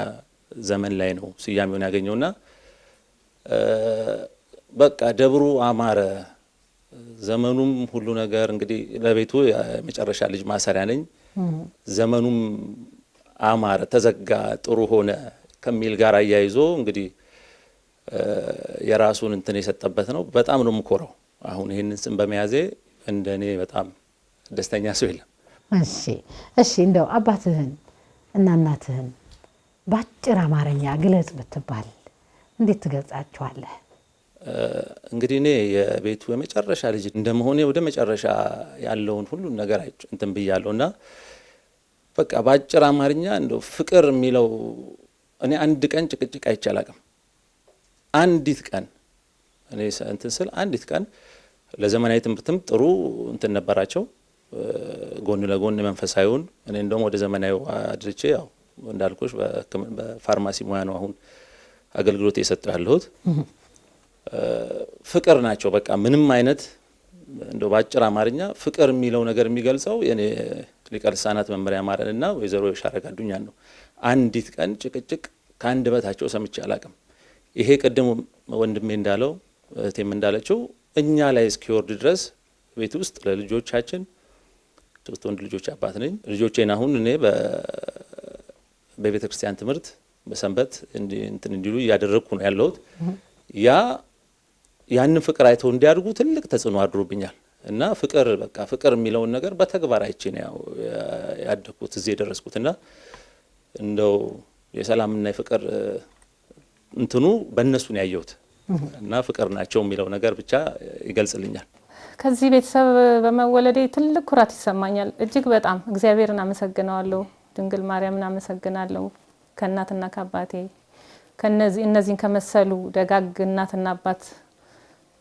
ዘመን ላይ ነው ስያሜውን ያገኘውና በቃ ደብሩ አማረ። ዘመኑም ሁሉ ነገር እንግዲህ ለቤቱ የመጨረሻ ልጅ ማሰሪያ ነኝ። ዘመኑም አማረ፣ ተዘጋ፣ ጥሩ ሆነ ከሚል ጋር አያይዞ እንግዲህ የራሱን እንትን የሰጠበት ነው። በጣም ነው የምኮራው። አሁን ይሄንን ስም በመያዜ እንደኔ በጣም ደስተኛ ሰው የለም። እሺ እንደው አባትህን እና እናትህን ባጭር አማርኛ ግለጽ ብትባል እንዴት ትገልጻቸዋለህ? እንግዲህ እኔ የቤቱ የመጨረሻ ልጅ እንደመሆኔ ወደ መጨረሻ ያለውን ሁሉ ነገር እንትን ብያለሁና በቃ ባጭር አማርኛ እንደው ፍቅር የሚለው እኔ አንድ ቀን ጭቅጭቅ አይቻላቅም። አንዲት ቀን እኔ እንትን ስል አንዲት ቀን ለዘመናዊ ትምህርትም ጥሩ እንትን ነበራቸው ጎን ለጎን መንፈሳዊውን እኔ እንደውም ወደ ዘመናዊ አድርጬ ያው እንዳልኩሽ በፋርማሲ ሙያ ነው አሁን አገልግሎት እየሰጠሁ ያለሁት። ፍቅር ናቸው በቃ ምንም አይነት እንደው ባጭር አማርኛ ፍቅር የሚለው ነገር የሚገልጸው የኔ ሊቀ ልሳናት መምህር ያማረንና ወይዘሮ የሻረግ አዱኛን ነው። አንዲት ቀን ጭቅጭቅ ከአንድ በታቸው ሰምቼ አላቅም። ይሄ ቀደም ወንድሜ እንዳለው እህቴም እንዳለችው እኛ ላይ እስኪወርድ ድረስ ቤት ውስጥ ለልጆቻችን ሶስት ወንድ ልጆች አባት ነኝ። ልጆቼን አሁን እኔ በቤተ ክርስቲያን ትምህርት በሰንበት እንትን እንዲሉ እያደረግኩ ነው ያለሁት። ያንን ፍቅር አይተው እንዲያድጉ ትልቅ ተጽዕኖ አድሮብኛል እና ፍቅር በቃ ፍቅር የሚለውን ነገር በተግባር አይቼ ነው ያደኩት እዚህ የደረስኩትና እንደው የሰላምና የፍቅር እንትኑ በእነሱ ነው ያየሁት እና ፍቅር ናቸው የሚለው ነገር ብቻ ይገልጽልኛል። ከዚህ ቤተሰብ በመወለዴ ትልቅ ኩራት ይሰማኛል። እጅግ በጣም እግዚአብሔርን አመሰግናለሁ። ድንግል ማርያምን አመሰግናለሁ። ከእናትና ከአባቴ እነዚህን ከመሰሉ ደጋግ እናትና አባት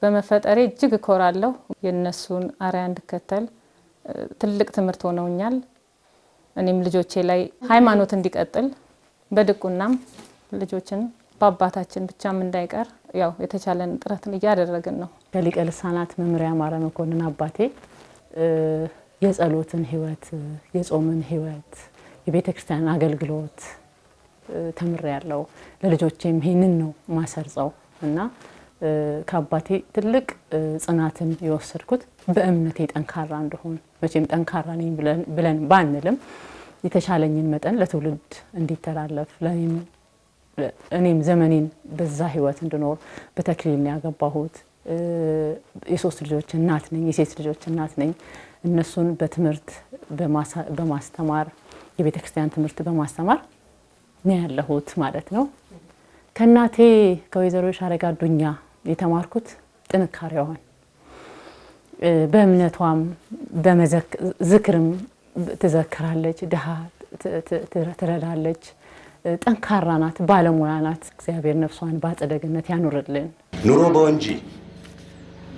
በመፈጠሬ እጅግ እኮራለሁ። የነሱን አርአያ እንድከተል ትልቅ ትምህርት ሆነውኛል። እኔም ልጆቼ ላይ ሃይማኖት እንዲቀጥል በድቁናም ልጆችን በአባታችን ብቻም እንዳይቀር ያው የተቻለን ጥረትን እያደረግን ነው። ሊቀ ልሳናት መምህር ያማረ መኮንን አባቴ የጸሎትን ህይወት፣ የጾምን ህይወት፣ የቤተ ክርስቲያን አገልግሎት ተምሬያለሁ። ለልጆቼም ይሄንን ነው ማሰርጸው እና ከአባቴ ትልቅ ጽናትን የወሰድኩት በእምነቴ ጠንካራ እንደሆን መቼም ጠንካራ ነኝ ብለን ባንልም የተሻለኝን መጠን ለትውልድ እንዲተላለፍ እኔም ዘመኔን በዛ ህይወት እንድኖር በተክሊል ነው ያገባሁት። የሶስት ልጆች እናት ነኝ፣ የሴት ልጆች እናት ነኝ። እነሱን በትምህርት በማስተማር የቤተ ክርስቲያን ትምህርት በማስተማር ነው ያለሁት ማለት ነው። ከእናቴ ከወይዘሮ ሻረግ አዱኛ የተማርኩት ጥንካሬዋን በእምነቷም ዝክርም ትዘክራለች፣ ድሃ ትረዳለች፣ ጠንካራ ናት፣ ባለሙያ ናት። እግዚአብሔር ነፍሷን በአጸደ ገነት ያኑርልን። ኑሮ በወንጂ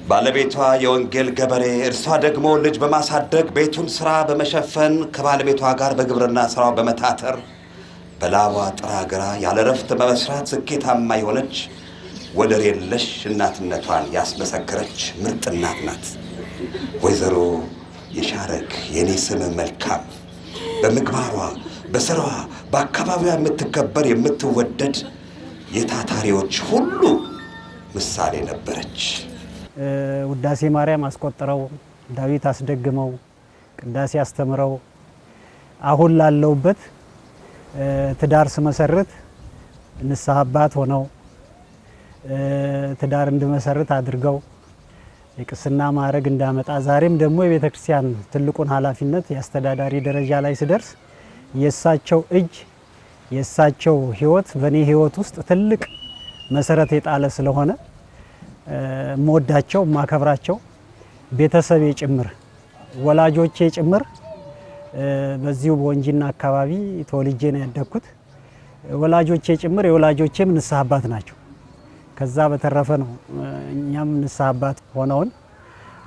ባለቤቷ የወንጌል ገበሬ፣ እርሷ ደግሞ ልጅ በማሳደግ ቤቱን ስራ በመሸፈን ከባለቤቷ ጋር በግብርና ስራው በመታተር በላቧ ጥራ ግራ ያለ ረፍት በመስራት ስኬታማ የሆነች ወደር የለሽ እናትነቷን ያስመሰከረች ምርጥ እናት ናት። ወይዘሮ የሻረግ የኔ ስም መልካም በምግባሯ በስራዋ በአካባቢዋ የምትከበር የምትወደድ የታታሪዎች ሁሉ ምሳሌ ነበረች። ውዳሴ ማርያም አስቆጥረው ዳዊት አስደግመው ቅዳሴ አስተምረው አሁን ላለውበት ትዳር ስመሰርት ንስሐ አባት ሆነው ትዳር እንድመሰርት አድርገው የቅስና ማዕረግ እንዳመጣ ዛሬም ደግሞ የቤተ ክርስቲያን ትልቁን ኃላፊነት ያስተዳዳሪ ደረጃ ላይ ስደርስ የሳቸው እጅ የሳቸው ህይወት በኔ ህይወት ውስጥ ትልቅ መሰረት የጣለ ስለሆነ ሞዳቸው ማከብራቸው ቤተሰቤ ጭምር ወላጆቼ ጭምር በዚሁ በወንጂና አካባቢ ተወልጄ ነው ያደግኩት። ወላጆቼ ጭምር የወላጆቼም ንስሐ አባት ናቸው። ከዛ በተረፈ ነው እኛም ንስሐ አባት ሆነውን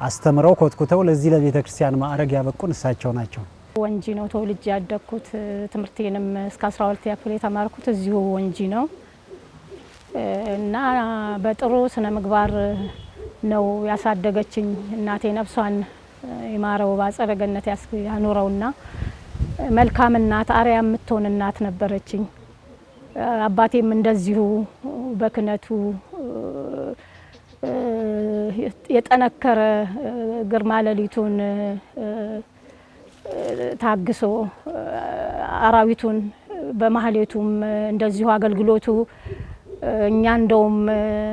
አስተምረው ኮትኩተው ለዚህ ለቤተ ክርስቲያን ማዕረግ ያበቁን እሳቸው ናቸው። ወንጂ ነው ተወልጄ ያደግኩት። ትምህርቴንም እስከ 12 ያክል የተማርኩት እዚሁ ወንጂ ነው እና በጥሩ ስነ ምግባር ነው ያሳደገችኝ እናቴ። ነፍሷን ይማረው በአጸደ ገነት ያኖረውና መልካም እናት አርአያ የምትሆን እናት ነበረችኝ። አባቴም እንደዚሁ በክነቱ የጠነከረ ግርማ ሌሊቱን ታግሶ አራዊቱን በማህሌቱም እንደዚሁ አገልግሎቱ እኛ እንደውም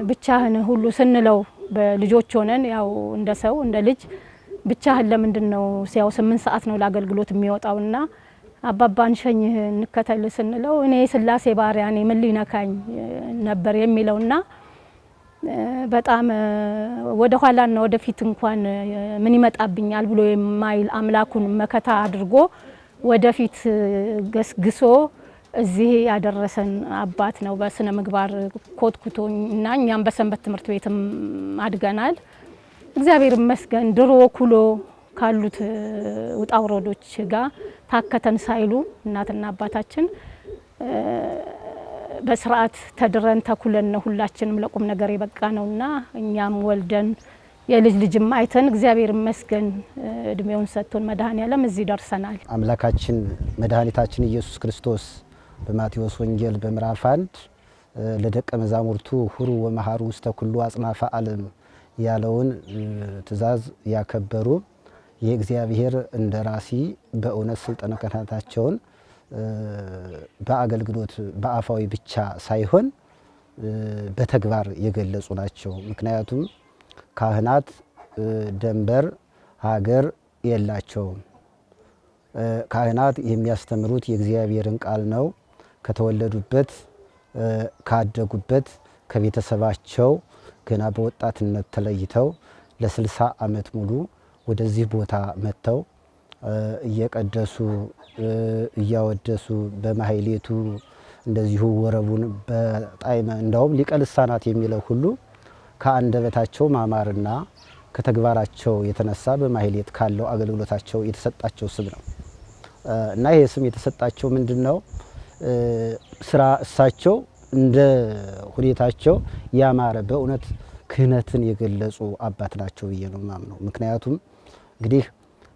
ብቻህን ሁሉ ስንለው በልጆች ሆነን ያው እንደ ሰው እንደ ልጅ ብቻህን ለምንድነው ሲያው 8 ሰዓት ነው ለአገልግሎት የሚወጣውና አባባን ሸኝህ እንከተል ስንለው እኔ ስላሴ ባሪያ ነኝ ምን ሊነካኝ ነበር የሚለውና በጣም ወደ ኋላና ወደፊት እንኳን ምን ይመጣብኛል ብሎ የማይል አምላኩን መከታ አድርጎ ወደፊት ገስግሶ እዚህ ያደረሰን አባት ነው። በስነ ምግባር ኮትኩቶና እኛም በሰንበት ትምህርት ቤትም አድገናል። እግዚአብሔር ይመስገን ድሮ ኩሎ ካሉት ውጣውረዶች ጋር ታከተን ሳይሉ እናትና አባታችን በስርዓት ተድረን ተኩለን ነው ሁላችንም ለቁም ነገር የበቃ ነውና እኛም ወልደን የልጅ ልጅም አይተን እግዚአብሔር ይመስገን እድሜውን ሰጥቶን መድኃኔዓለም እዚህ ደርሰናል። አምላካችን መድኃኒታችን ኢየሱስ ክርስቶስ በማቴዎስ ወንጌል በምዕራፍ 1 ለደቀ መዛሙርቱ ሁሩ ወመሃሩ ውስተ ኩሉ አጽናፈ ዓለም ያለውን ትእዛዝ ያከበሩ የእግዚአብሔር እንደራሲ በእውነት ስልጣነ ክህነታቸውን በአገልግሎት በአፋዊ ብቻ ሳይሆን በተግባር የገለጹ ናቸው። ምክንያቱም ካህናት ደንበር ሀገር የላቸውም። ካህናት የሚያስተምሩት የእግዚአብሔርን ቃል ነው። ከተወለዱበት ካደጉበት ከቤተሰባቸው ገና በወጣትነት ተለይተው ለ60 ዓመት ሙሉ ወደዚህ ቦታ መጥተው እየቀደሱ እያወደሱ በማህሌቱ እንደዚሁ ወረቡን በጣይመ እንደውም ሊቀ ልሳናት የሚለው ሁሉ ከአንደበታቸው ማማርና ከተግባራቸው የተነሳ በማህሌት ካለው አገልግሎታቸው የተሰጣቸው ስም ነው እና ይሄ ስም የተሰጣቸው ምንድነው? ስራ እሳቸው እንደ ሁኔታቸው ያማረ በእውነት ክህነትን የገለጹ አባት ናቸው ብዬ ነው ማምነው። ምክንያቱም እንግዲህ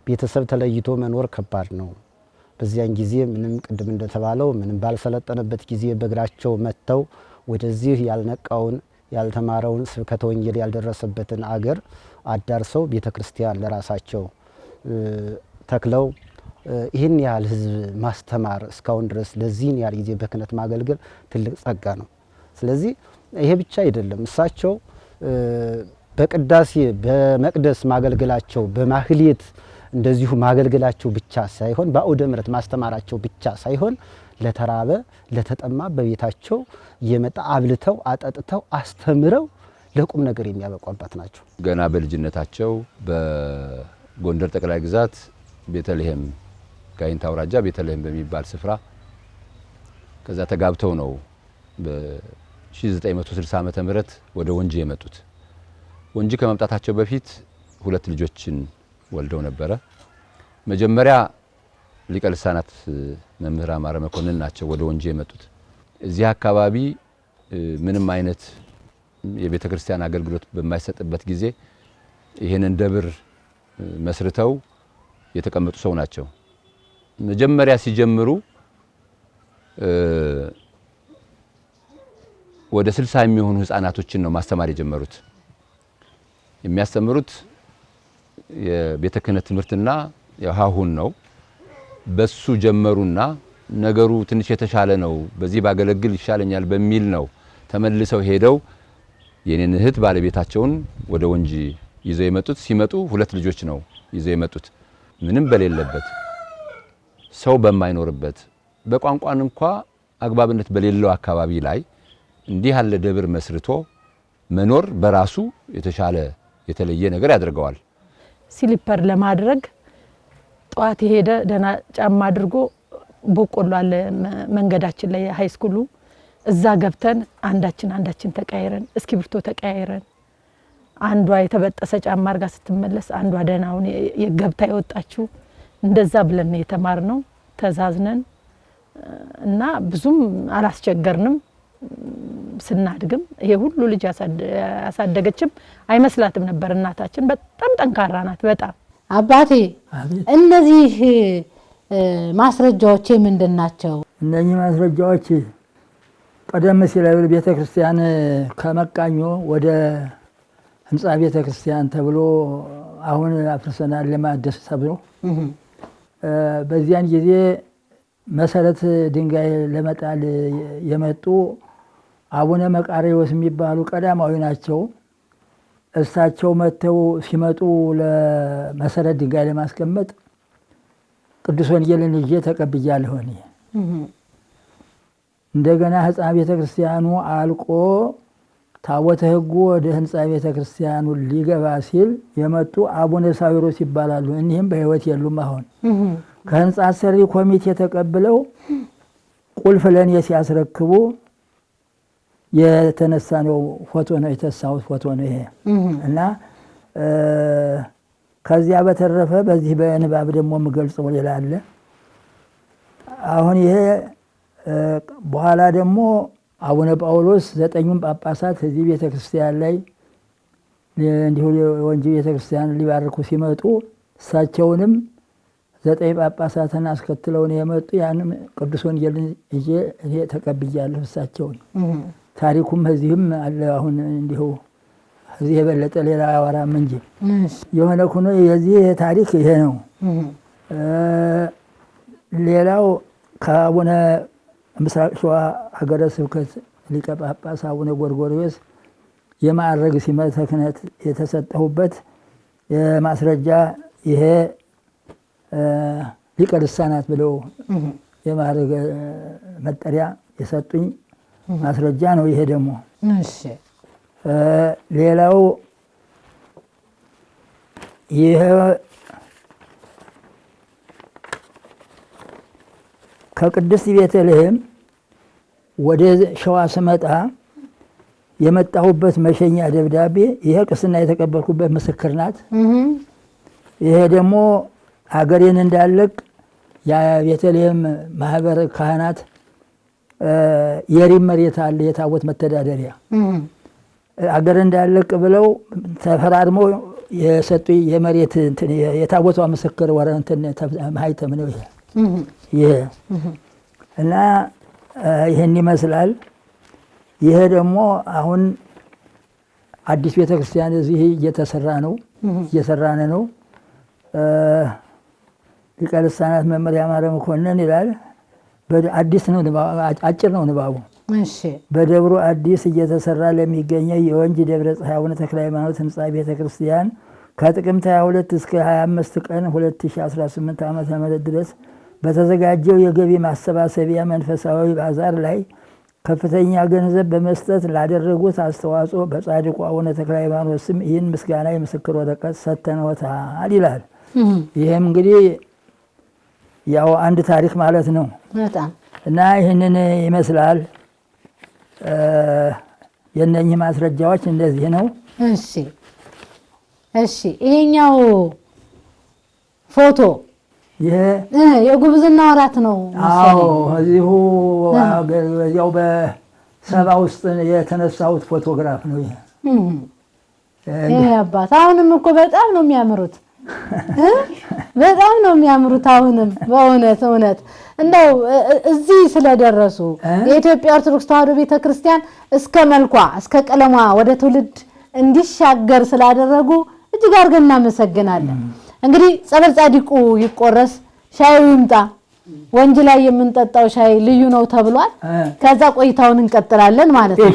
ቤተሰብ ተለይቶ መኖር ከባድ ነው። በዚያን ጊዜ ምንም ቅድም እንደተባለው ምንም ባልሰለጠነበት ጊዜ በእግራቸው መጥተው ወደዚህ ያልነቃውን ያልተማረውን ስብከተ ወንጌል ያልደረሰበትን አገር አዳርሰው ቤተክርስቲያን ለራሳቸው ተክለው ይህን ያህል ህዝብ ማስተማር እስካሁን ድረስ ለዚህን ያህል ጊዜ በክህነት ማገልገል ትልቅ ጸጋ ነው። ስለዚህ ይሄ ብቻ አይደለም። እሳቸው በቅዳሴ በመቅደስ ማገልገላቸው በማህሌት እንደዚሁ ማገልገላቸው ብቻ ሳይሆን በአውደ ምሕረት ማስተማራቸው ብቻ ሳይሆን ለተራበ ለተጠማ በቤታቸው የመጣ አብልተው አጠጥተው አስተምረው ለቁም ነገር የሚያበቁ አባት ናቸው። ገና በልጅነታቸው በጎንደር ጠቅላይ ግዛት ቤተልሔም ጋይንት አውራጃ ቤተልሔም በሚባል ስፍራ ከዛ ተጋብተው ነው በ1960 ዓመተ ምህረት ወደ ወንጂ የመጡት። ወንጂ ከመምጣታቸው በፊት 2 ልጆችን ወልደው ነበረ። መጀመሪያ ሊቀ ልሳናት መምህር አማረ መኮንን ናቸው ወደ ወንጂ የመጡት። እዚህ አካባቢ ምንም አይነት የቤተ ክርስቲያን አገልግሎት በማይሰጥበት ጊዜ ይሄንን ደብር መስርተው የተቀመጡ ሰው ናቸው። መጀመሪያ ሲጀምሩ ወደ 60 የሚሆኑ ህፃናቶችን ነው ማስተማር የጀመሩት። የሚያስተምሩት የቤተ ክህነት ትምህርትና የሃሁን ነው። በሱ ጀመሩና ነገሩ ትንሽ የተሻለ ነው፣ በዚህ ባገለግል ይሻለኛል በሚል ነው ተመልሰው ሄደው የኔን እህት ባለቤታቸውን ወደ ወንጂ ይዘው የመጡት። ሲመጡ 2 ልጆች ነው ይዘው የመጡት። ምንም በሌለበት ሰው በማይኖርበት በቋንቋን እንኳ አግባብነት በሌለው አካባቢ ላይ እንዲህ ያለ ደብር መስርቶ መኖር በራሱ የተሻለ የተለየ ነገር ያደርገዋል። ሲሊፐር ለማድረግ ጧት የሄደ ደና ጫማ አድርጎ በቆሎ አለ መንገዳችን ላይ ሃይስኩሉ እዛ ገብተን አንዳችን ተቀያይረን እስኪብርቶ ተቀያይረን አንዷ የተበጠሰ ጫማ አርጋ ስትመለስ አንዷ ደናውን የገብታ የወጣችው እንደዛ ብለን የተማርነው ተዛዝነን እና ብዙም አላስቸገርንም። ስናድግም ይሄ ሁሉ ልጅ ያሳደገችም አይመስላትም ነበር። እናታችን በጣም ጠንካራ ናት። በጣም አባቴ እነዚህ ማስረጃዎች ምንድናቸው? እነኚህ ማስረጃዎች ቀደም ሲል ቤተ ክርስቲያን ከመቃኞ ወደ ህንፃ ቤተ ክርስቲያን ተብሎ አሁን አፍርሰናል ለማደስ ተብሎ በዚያን ጊዜ መሰረት ድንጋይ ለመጣል የመጡ አቡነ መቃርዮስ የሚባሉ ቀዳማዊ ናቸው። እሳቸው መጥተው ሲመጡ ለመሰረት ድንጋይ ለማስቀመጥ ቅዱስ ወንጌልን ይዤ ተቀብያለሁ። እንደገና ህንፃ ቤተ ክርስቲያኑ አልቆ ታቦተ ሕጉ ወደ ህንፃ ቤተ ክርስቲያኑ ሊገባ ሲል የመጡ አቡነ ሳዊሮስ ይባላሉ። እኒህም በህይወት የሉም። አሁን ከህንፃ አሰሪ ኮሚቴ ተቀብለው ቁልፍ ለእኔ ሲያስረክቡ የተነሳ ነው ፎቶ ነው የተሳሁት ፎቶ ነው ይሄ እና ከዚያ በተረፈ በዚህ በንባብ ደግሞ የምገልጸው ሌላ አለ። አሁን ይሄ በኋላ ደግሞ አቡነ ጳውሎስ 9ኙም ጳጳሳት እዚህ ቤተ ክርስቲያን ላይ እንዲሁ የወንጂ ቤተ ክርስቲያን ሊባርኩ ሲመጡ እሳቸውንም 9 ጳጳሳትን አስከትለው ነው የመጡ። ያንም ቅዱስ ወንጌልን ይዤ እኔ ተቀብያለሁ እሳቸውን። ታሪኩም እዚህም አለ። አሁን እንዲሁ እዚህ የበለጠ ሌላ አወራም እንጂ የሆነ ሆኖ የዚህ ታሪክ ይሄ ነው። ሌላው ከአቡነ ምስራቅ ሸዋ ሀገረ ስብከት ሊቀ ጳጳስ አቡነ ጎርጎርዮስ የማዕረግ ሲመተ ክህነት የተሰጠሁበት የማስረጃ ይሄ ሊቀ ልሳናት ብለው የማዕረግ መጠሪያ የሰጡኝ ማስረጃ ነው። ይሄ ደግሞ ሌላው ይሄ ከቅድስት ቤተልሔም ወደ ሸዋ ስመጣ የመጣሁበት መሸኛ ደብዳቤ ይሄ ቅስና የተቀበልኩበት ምስክር ናት። ይሄ ደግሞ አገሬን እንዳለቅ የቤተልሔም ማህበር ካህናት የሪም መሬት አለ የታቦት መተዳደሪያ አገር እንዳለቅ ብለው ተፈራርመው የሰጡ የመሬት የታቦቷ ምስክር ወረንት ማህተም ነው ይሄ እና ይሄን ይመስላል። ይሄ ደግሞ አሁን አዲስ ቤተክርስቲያን እዚህ እየሰራነ ነው። ሊቀ ልሳናት መምህር ያማረ መኮንን ይላል። አዲስ ነው፣ አጭር ነው ንባቡ። በደብሩ አዲስ እየተሰራ ለሚገኘው የወንጂ ደብረ ፀሐይ አቡነ ተክለ ሃይማኖት ህንፃ ቤተ ክርስቲያን ከጥቅምት 22 እስከ 25 ቀን 2018 ዓ.ም ድረስ በተዘጋጀው የገቢ ማሰባሰቢያ መንፈሳዊ ባዛር ላይ ከፍተኛ ገንዘብ በመስጠት ላደረጉት አስተዋጽኦ በጻድቁ አቡነ ተክለ ሃይማኖት ስም ይህን ምስጋና የምስክር ወረቀት ሰጥተንዎታል ይላል። ይህም እንግዲህ ያው አንድ ታሪክ ማለት ነው እና ይህንን ይመስላል። የእነኚህ ማስረጃዎች እንደዚህ ነው። እሺ ይሄኛው ፎቶ ይሄ የጉብዝና ወራት ነው። አዎ እዚሁ ያው በሰባ ውስጥ የተነሳሁት ፎቶግራፍ ነው ይሄ። ይሄ አባት አሁንም እኮ በጣም ነው የሚያምሩት፣ በጣም ነው የሚያምሩት። አሁንም በእውነት እንደው እዚህ ስለደረሱ የኢትዮጵያ ኦርቶዶክስ ተዋሕዶ ቤተክርስቲያን እስከ መልኳ እስከ ቀለሟ ወደ ትውልድ እንዲሻገር ስላደረጉ እጅግ አድርገን እናመሰግናለን። እንግዲህ ጸበል ጻድቁ ይቆረስ፣ ሻዩ ይምጣ። ወንጂ ላይ የምንጠጣው ሻይ ልዩ ነው ተብሏል። ከዛ ቆይታውን እንቀጥላለን ማለት ነው።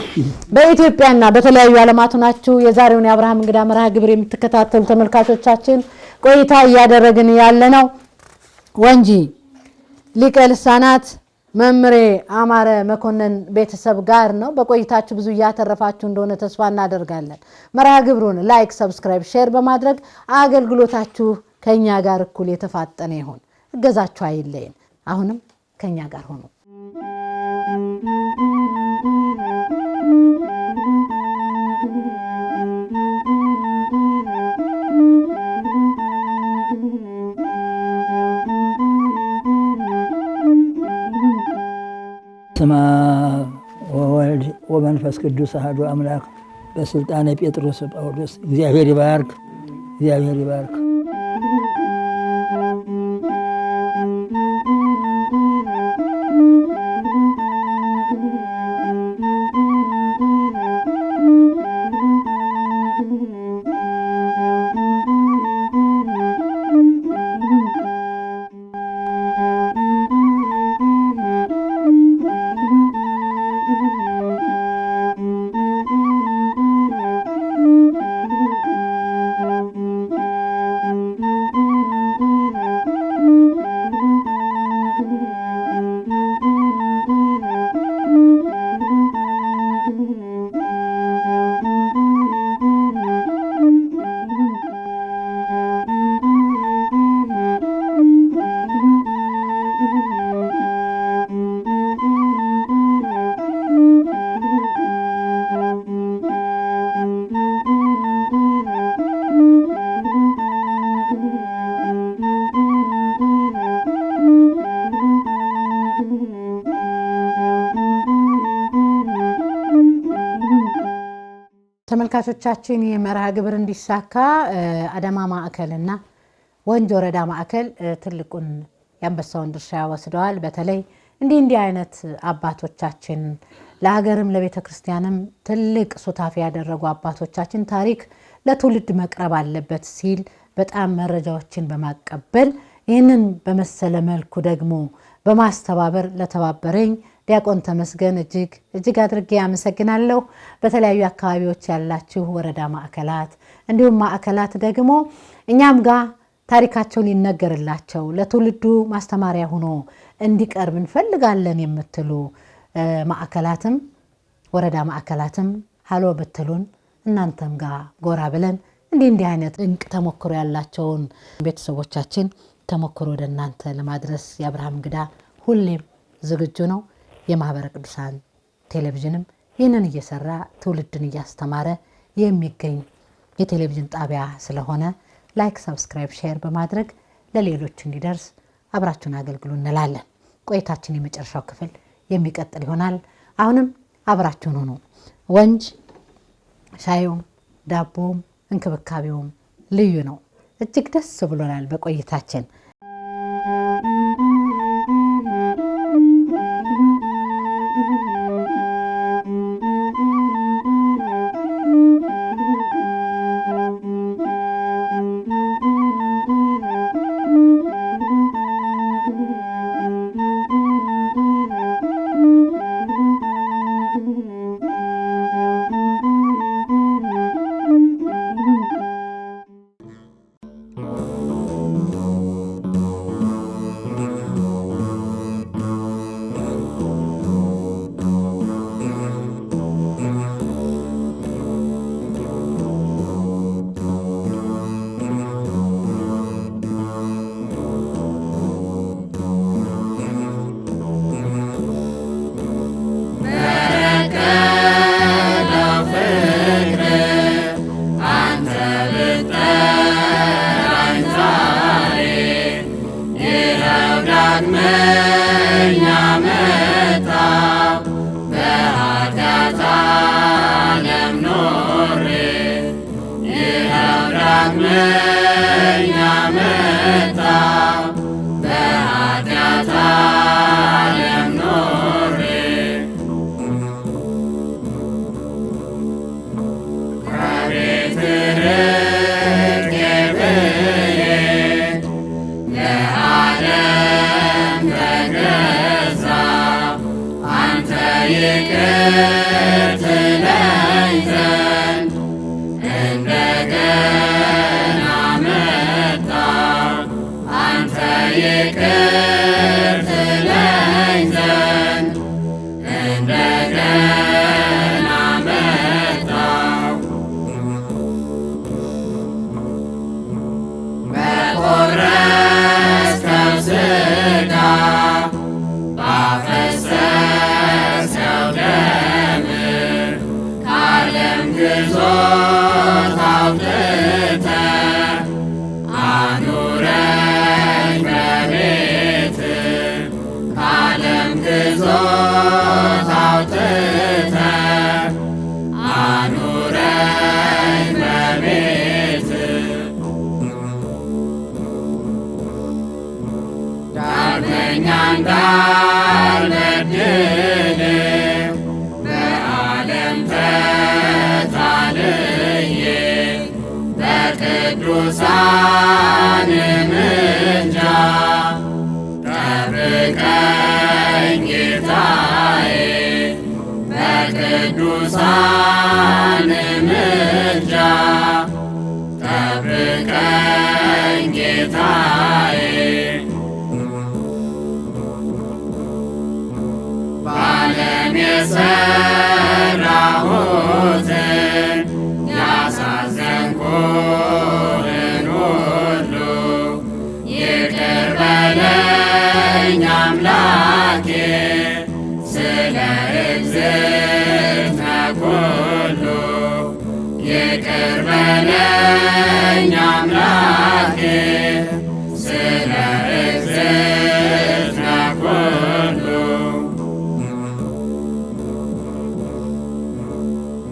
በኢትዮጵያና በተለያዩ ዓለማት ሆናችሁ የዛሬውን የአብርሃም እንግዳ መርሃ ግብር የምትከታተሉ ተመልካቾቻችን ቆይታ እያደረግን ያለነው ወንጂ ሊቀ ልሳናት መምህር አማረ መኮንን ቤተሰብ ጋር ነው። በቆይታችሁ ብዙ እያተረፋችሁ እንደሆነ ተስፋ እናደርጋለን። መርሃ ግብሩን ላይክ፣ ሰብስክራይብ፣ ሼር በማድረግ አገልግሎታችሁ ከኛ ጋር እኩል የተፋጠነ ይሁን። እገዛችሁ አይለየን። አሁንም ከኛ ጋር ሆኑ። ስማ ወወልድ ወመንፈስ ቅዱስ አሐዱ አምላክ በስልጣነ ጴጥሮስ ጳውሎስ። እግዚአብሔር ይባርክ፣ እግዚአብሔር ይባርክ። ተመልካቾቻችን የመርሃ ግብር እንዲሳካ አዳማ ማዕከልና ወንጅ ወረዳ ማዕከል ትልቁን ያንበሳውን ድርሻ ወስደዋል። በተለይ እንዲህ አይነት አባቶቻችን ለሀገርም ለቤተ ክርስቲያንም ትልቅ ሱታፊ ያደረጉ አባቶቻችን ታሪክ ለትውልድ መቅረብ አለበት ሲል በጣም መረጃዎችን በማቀበል ይህንን በመሰለ መልኩ ደግሞ በማስተባበር ለተባበረኝ ዲያቆን ተመስገን እጅግ አድርጌ አመሰግናለሁ። በተለያዩ አካባቢዎች ያላችሁ ወረዳ ማዕከላት እንዲሁም ማዕከላት ደግሞ እኛም ጋር ታሪካቸውን ይነገርላቸው ለትውልዱ ማስተማሪያ ሆኖ እንዲቀርብ እንፈልጋለን የምትሉ ማዕከላትም ወረዳ ማዕከላትም ሃሎ ብትሉን እናንተም ጋር ጎራ ብለን እንዲህ አይነት ድንቅ ተሞክሮ ያላቸውን ቤተሰቦቻችን ተሞክሮ ወደ እናንተ ለማድረስ የአብርሃም እንግዳ ሁሌም ዝግጁ ነው። የማህበረ ቅዱሳን ቴሌቪዥንም ይህንን እየሰራ ትውልድን እያስተማረ የሚገኝ የቴሌቪዥን ጣቢያ ስለሆነ ላይክ፣ ሰብስክራይብ፣ ሼር በማድረግ ለሌሎች እንዲደርስ አብራችሁን አገልግሉ እንላለን። ቆይታችን የመጨረሻው ክፍል የሚቀጥል ይሆናል። አሁንም አብራችሁን ሁኑ። ወንጅ ሻዩም ዳቦም እንክብካቤውም ልዩ ነው። እጅግ ደስ ብሎናል በቆይታችን።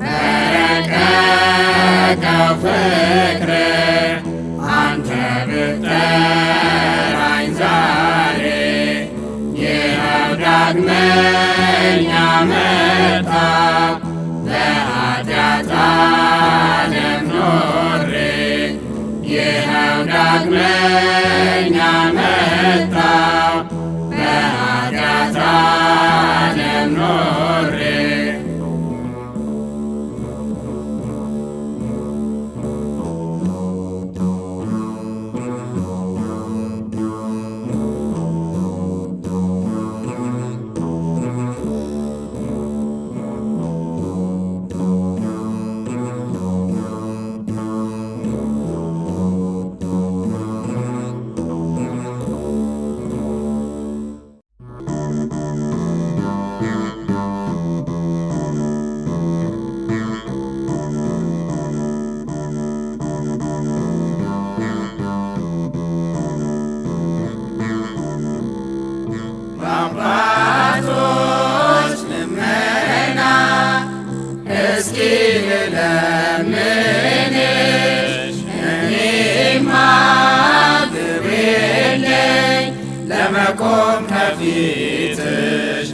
Bye. ዳግመኛ መጣሁ በኃጢአት ዓለም ኖሬ ይኸው ዳግመኛ መጣሁ በኃጢአት ዓለም ኖሬ በአባቶች ልመና እስኪ ልለምንሽ እኔማ ግብ የለኝ ለመቆም ከፊትሽ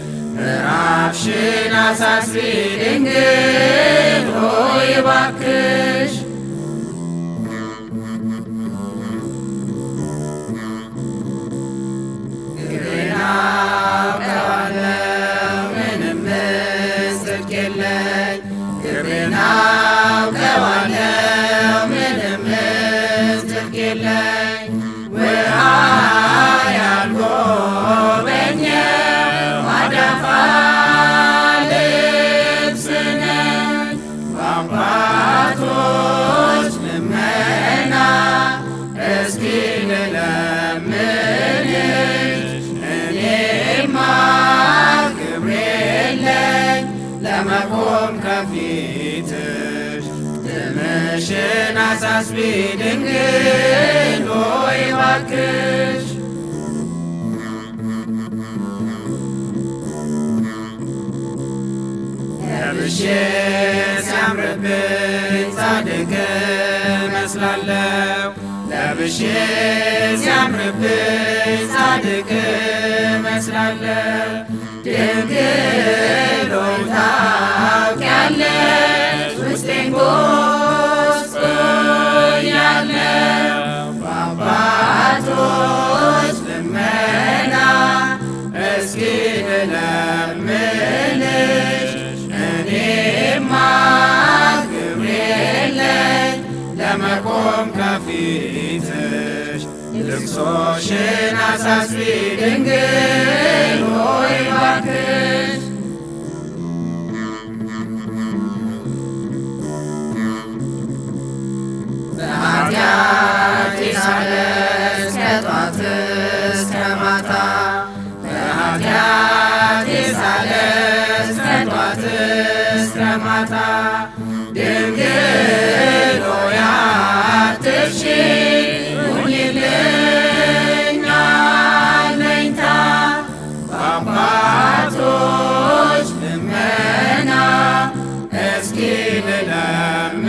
ራብሽን አሳስቢ ድንግል ሆይ እባክሽ ለመቆም ከፊትሽ ድምሽን አሳስቢ ድንግል ሆይ እባክሽ ለብሼ ሲያምርብኝ ጻድቅ እመስላለሁ ለብሼ ሲያምርብኝ ጻድቅ እመስላለሁ ድንግል ሆይ ታውቂያለሽ ውስጤን ጎስቁያለሁ በአባቶች ልመና እስኪ ልለምንሽ እኔማ ግብር የለኝ ለመቆም ከፊትሽ ልቅሶሽን አሳስቢ ድንግል ሆይ እባክሽ በኃጢአቴ ሳለቅስ ከጧት እስከ ማታ በኃጢአቴ ሳለቅስ ከጧት እስከ ማታ ድንግል ሆይ አትርሺኝ ሁኚልኝ አለኝታ በአባቶች ልመና እስኪ ልለምንሽ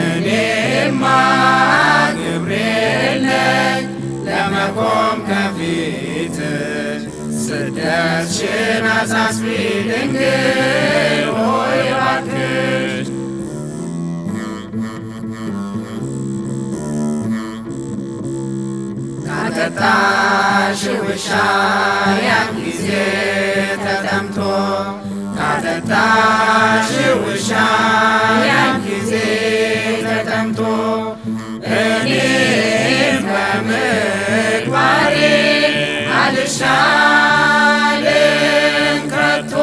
እኔማ ግብር የለኝ ለመቆም ከፊትሽ ስደትሽን አሳስቢ ድንግል ሆይ እባክሽ ካጠጣሽ ውሻ ያን ጊዜ ተጠምቶ ካጠጣሽ ውሻ ያን ጊዜ ተጠምቶ እኔም በምግባሬ አልሻልም ከቶ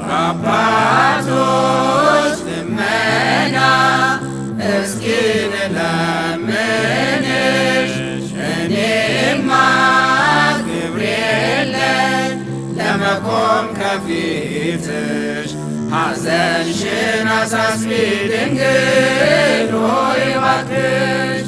በአባቶች ልመና እስኪ ልለምንሽ እኔማ ግብር የለኝ ለመቆም ከፊትሽ ሐዘንሽን አሳስቢ ድንግል ሆይ እባክሽ